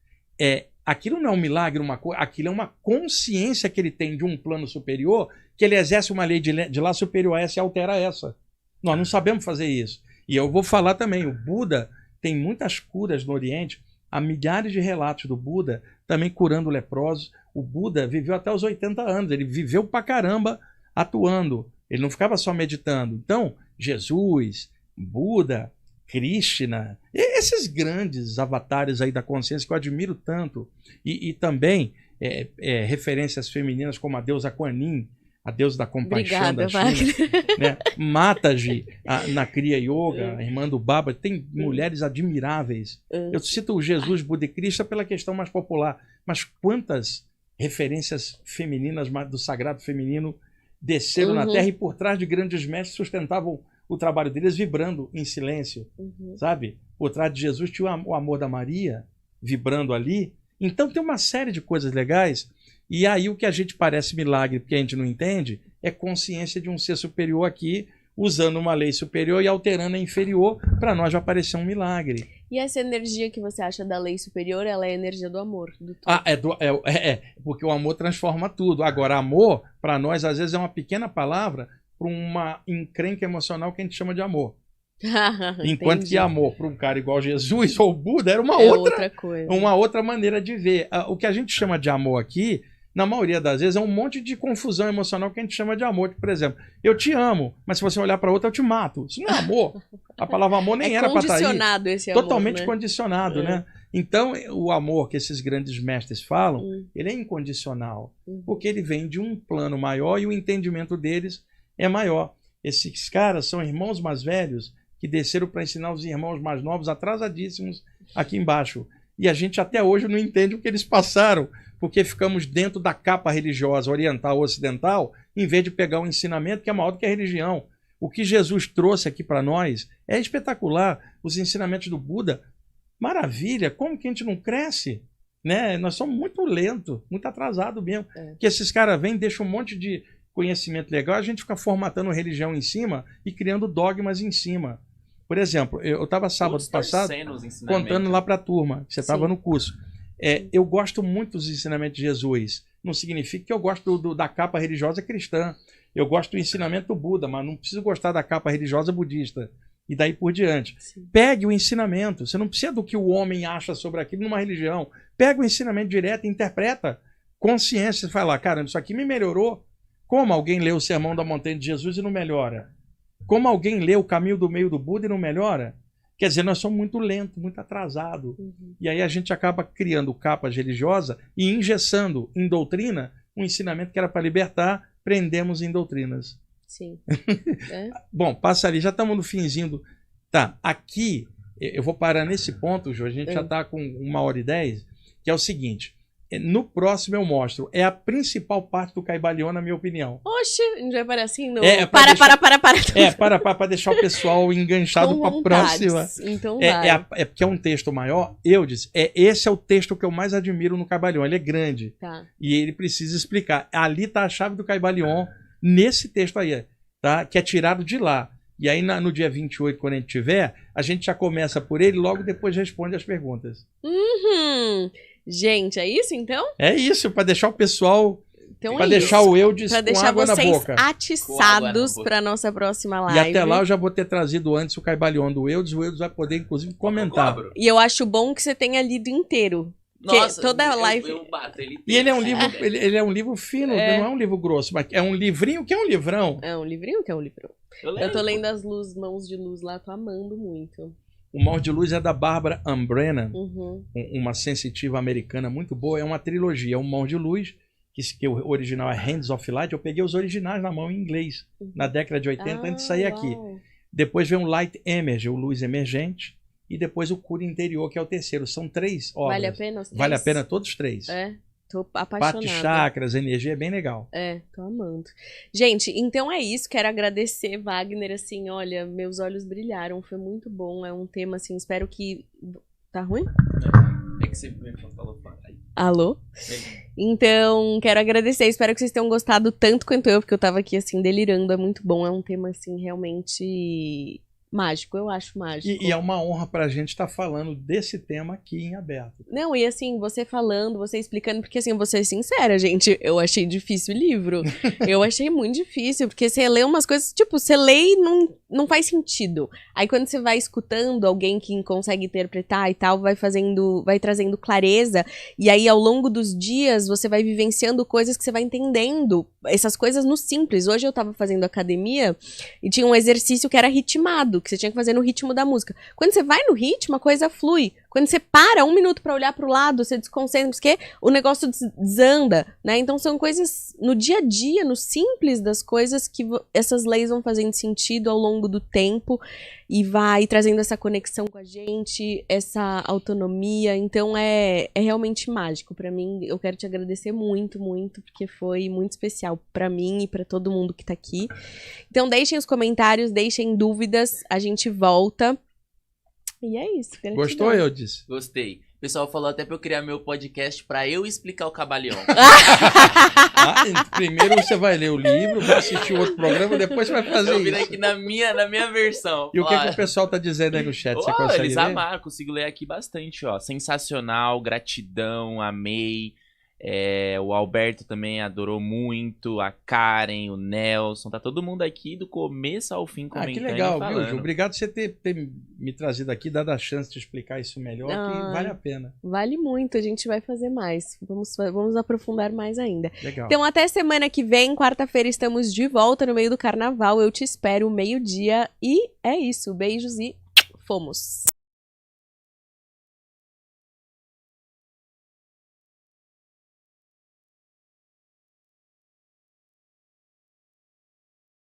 aquilo não é um milagre, aquilo é uma consciência que ele tem de um plano superior, que ele exerce uma lei de lá superior a essa e altera essa. Nós não sabemos fazer isso. E eu vou falar também, o Buda tem muitas curas no Oriente, há milhares de relatos do Buda também curando leprosos. O Buda viveu até os 80 anos, ele viveu pra caramba atuando, ele não ficava só meditando. Então, Jesus, Buda, Krishna, esses grandes avatares aí da consciência que eu admiro tanto, e também referências femininas como a deusa Kuan Yin, a deusa da compaixão. Obrigada, da China, né? Mataji, na Kriya Yoga, a irmã do Baba, tem mulheres admiráveis. Eu cito o Jesus, Buda e Krishna pela questão mais popular, mas quantas referências femininas do sagrado feminino desceram na Terra e por trás de grandes mestres sustentavam o trabalho deles vibrando em silêncio, sabe? Por trás de Jesus tinha o amor da Maria vibrando ali. Então tem uma série de coisas legais. E aí o que a gente parece milagre, porque a gente não entende, é consciência de um ser superior aqui, usando uma lei superior e alterando a inferior, para nós vai parecer um milagre.
E essa energia que você acha da lei superior, ela é a energia do amor. Do todo.
Porque o amor transforma tudo. Agora, amor, para nós, às vezes é uma pequena palavra para uma encrenca emocional que a gente chama de amor. Enquanto que amor para um cara igual Jesus ou Buda era uma outra maneira de ver. O que a gente chama de amor aqui, na maioria das vezes, é um monte de confusão emocional que a gente chama de amor. Por exemplo, eu te amo, mas se você olhar para outra, eu te mato. Isso não é amor. A palavra amor nem era para estar aí.
Condicionado esse amor,
totalmente
né?
Condicionado, né? Então, o amor que esses grandes mestres falam, ele é incondicional. Porque ele vem de um plano maior e o entendimento deles é maior. Esses caras são irmãos mais velhos que desceram para ensinar os irmãos mais novos, atrasadíssimos, aqui embaixo. E a gente até hoje não entende o que eles passaram, porque ficamos dentro da capa religiosa oriental ou ocidental, em vez de pegar um ensinamento que é maior do que a religião. O que Jesus trouxe aqui para nós é espetacular. Os ensinamentos do Buda, maravilha, como que a gente não cresce? Né? Nós somos muito lentos, muito atrasados mesmo. Porque esses caras vêm, deixam um monte de conhecimento legal, a gente fica formatando religião em cima e criando dogmas em cima. Por exemplo, eu estava sábado passado contando lá para a turma, que você estava no curso. Eu gosto muito dos ensinamentos de Jesus. Não significa que eu gosto da capa religiosa cristã. Eu gosto do ensinamento do Buda, mas não preciso gostar da capa religiosa budista. E daí por diante. Sim. Pegue o ensinamento. Você não precisa do que o homem acha sobre aquilo numa religião. Pega o ensinamento direto e interpreta. Consciência. Você fala, caramba, isso aqui me melhorou. Como alguém lê o Sermão da Montanha de Jesus e não melhora? Como alguém lê o Caminho do Meio do Buda e não melhora? Quer dizer, nós somos muito lentos, muito atrasados. E aí a gente acaba criando capas religiosas e engessando em doutrina um ensinamento que era para libertar, prendemos em doutrinas.
Sim.
Bom, passa ali, já estamos no finzinho do... Tá, aqui, eu vou parar nesse ponto, Jô, a gente já está com 1h10, que é o seguinte... No próximo eu mostro. É a principal parte do Caibalion, na minha opinião.
Oxe, a gente vai parar assim? No...
Para deixar o pessoal enganchado para a próxima.
Então
é porque é um texto maior. Esse é o texto que eu mais admiro no Caibalion. Ele é grande.
Tá.
E ele precisa explicar. Ali está a chave do Caibalion, nesse texto aí, tá? Que é tirado de lá. E aí no dia 28, quando a gente tiver, a gente já começa por ele e logo depois responde as perguntas.
Gente, é isso então?
É isso, para deixar o pessoal...
Então
para deixar o Eudes
com água na boca. Atiçados para nossa próxima live.
E até lá eu já vou ter trazido antes o Caibalion do Eudes. O Eudes vai poder, inclusive, comentar.
E eu acho bom que você tenha lido inteiro.
Nossa,
toda live...
eu bato ele.
E ele é um livro, ele é um livro fino, não é um livro grosso, mas é um livrinho que é um livrão.
É um livrinho que é um livrão. Eu tô lendo as Mãos de Luz lá, tô amando muito.
O Mãos de Luz é da Barbara Ann Brennan, uma sensitiva americana muito boa. É uma trilogia, o Mãos de Luz, que o original é Hands of Light. Eu peguei os originais na mão em inglês, na década de 80, antes de sair aqui. Depois vem o Light Emerge, o Luz Emergente, e depois o Cura Interior, que é o terceiro. São 3 obras.
Vale a pena os 3?
Vale a pena todos 3.
Tô apaixonada.
Parte chakras, energia, é bem legal.
Tô amando. Gente, então é isso. Quero agradecer, Wagner, assim, olha, meus olhos brilharam. Foi muito bom. É um tema, assim, espero que... Tá ruim?
É que você falou.
Alô? Então, quero agradecer. Espero que vocês tenham gostado tanto quanto eu, porque eu tava aqui, assim, delirando. É muito bom. É um tema, assim, realmente... mágico, eu acho mágico.
E é uma honra pra gente estar falando desse tema aqui em aberto.
Não, e assim, você falando, você explicando, porque assim, eu vou ser sincera, gente, eu achei difícil o livro. Eu achei muito difícil, porque você lê umas coisas, tipo, você lê e não faz sentido. Aí quando você vai escutando alguém que consegue interpretar e tal, vai trazendo clareza, e aí ao longo dos dias você vai vivenciando coisas que você vai entendendo, essas coisas no simples. Hoje eu tava fazendo academia e tinha um exercício que era ritmado, que você tinha que fazer no ritmo da música. Quando você vai no ritmo, a coisa flui. Quando você para 1 minuto pra olhar pro lado, você desconcentra, porque o negócio desanda, né? Então são coisas no dia a dia, no simples das coisas, que essas leis vão fazendo sentido ao longo do tempo e vai trazendo essa conexão com a gente, essa autonomia. Então é realmente mágico pra mim. Eu quero te agradecer muito, muito, porque foi muito especial pra mim e pra todo mundo que tá aqui. Então deixem os comentários, deixem dúvidas, a gente volta. E é isso.
Gostou, Eudes?
Gostei. O pessoal falou até pra eu criar meu podcast pra eu explicar o Caibalion.
Primeiro você vai ler o livro, vai assistir outro programa, depois você vai fazer isso.
Eu vim aqui na minha versão.
E o que o pessoal tá dizendo aí no chat? Você consegue
eles
ler?
amaram, consigo ler aqui bastante, ó. Sensacional, gratidão, amei. O Alberto também adorou muito, a Karen, o Nelson, tá todo mundo aqui do começo ao fim comentando.
Que legal, viu, Ju? Obrigado por você ter me trazido aqui, dado a chance de explicar isso melhor, que vale a pena.
Vale muito, a gente vai fazer mais, vamos aprofundar mais ainda.
Legal.
Então até semana que vem, quarta-feira estamos de volta no meio do carnaval, eu te espero 12:00 e é isso, beijos e fomos!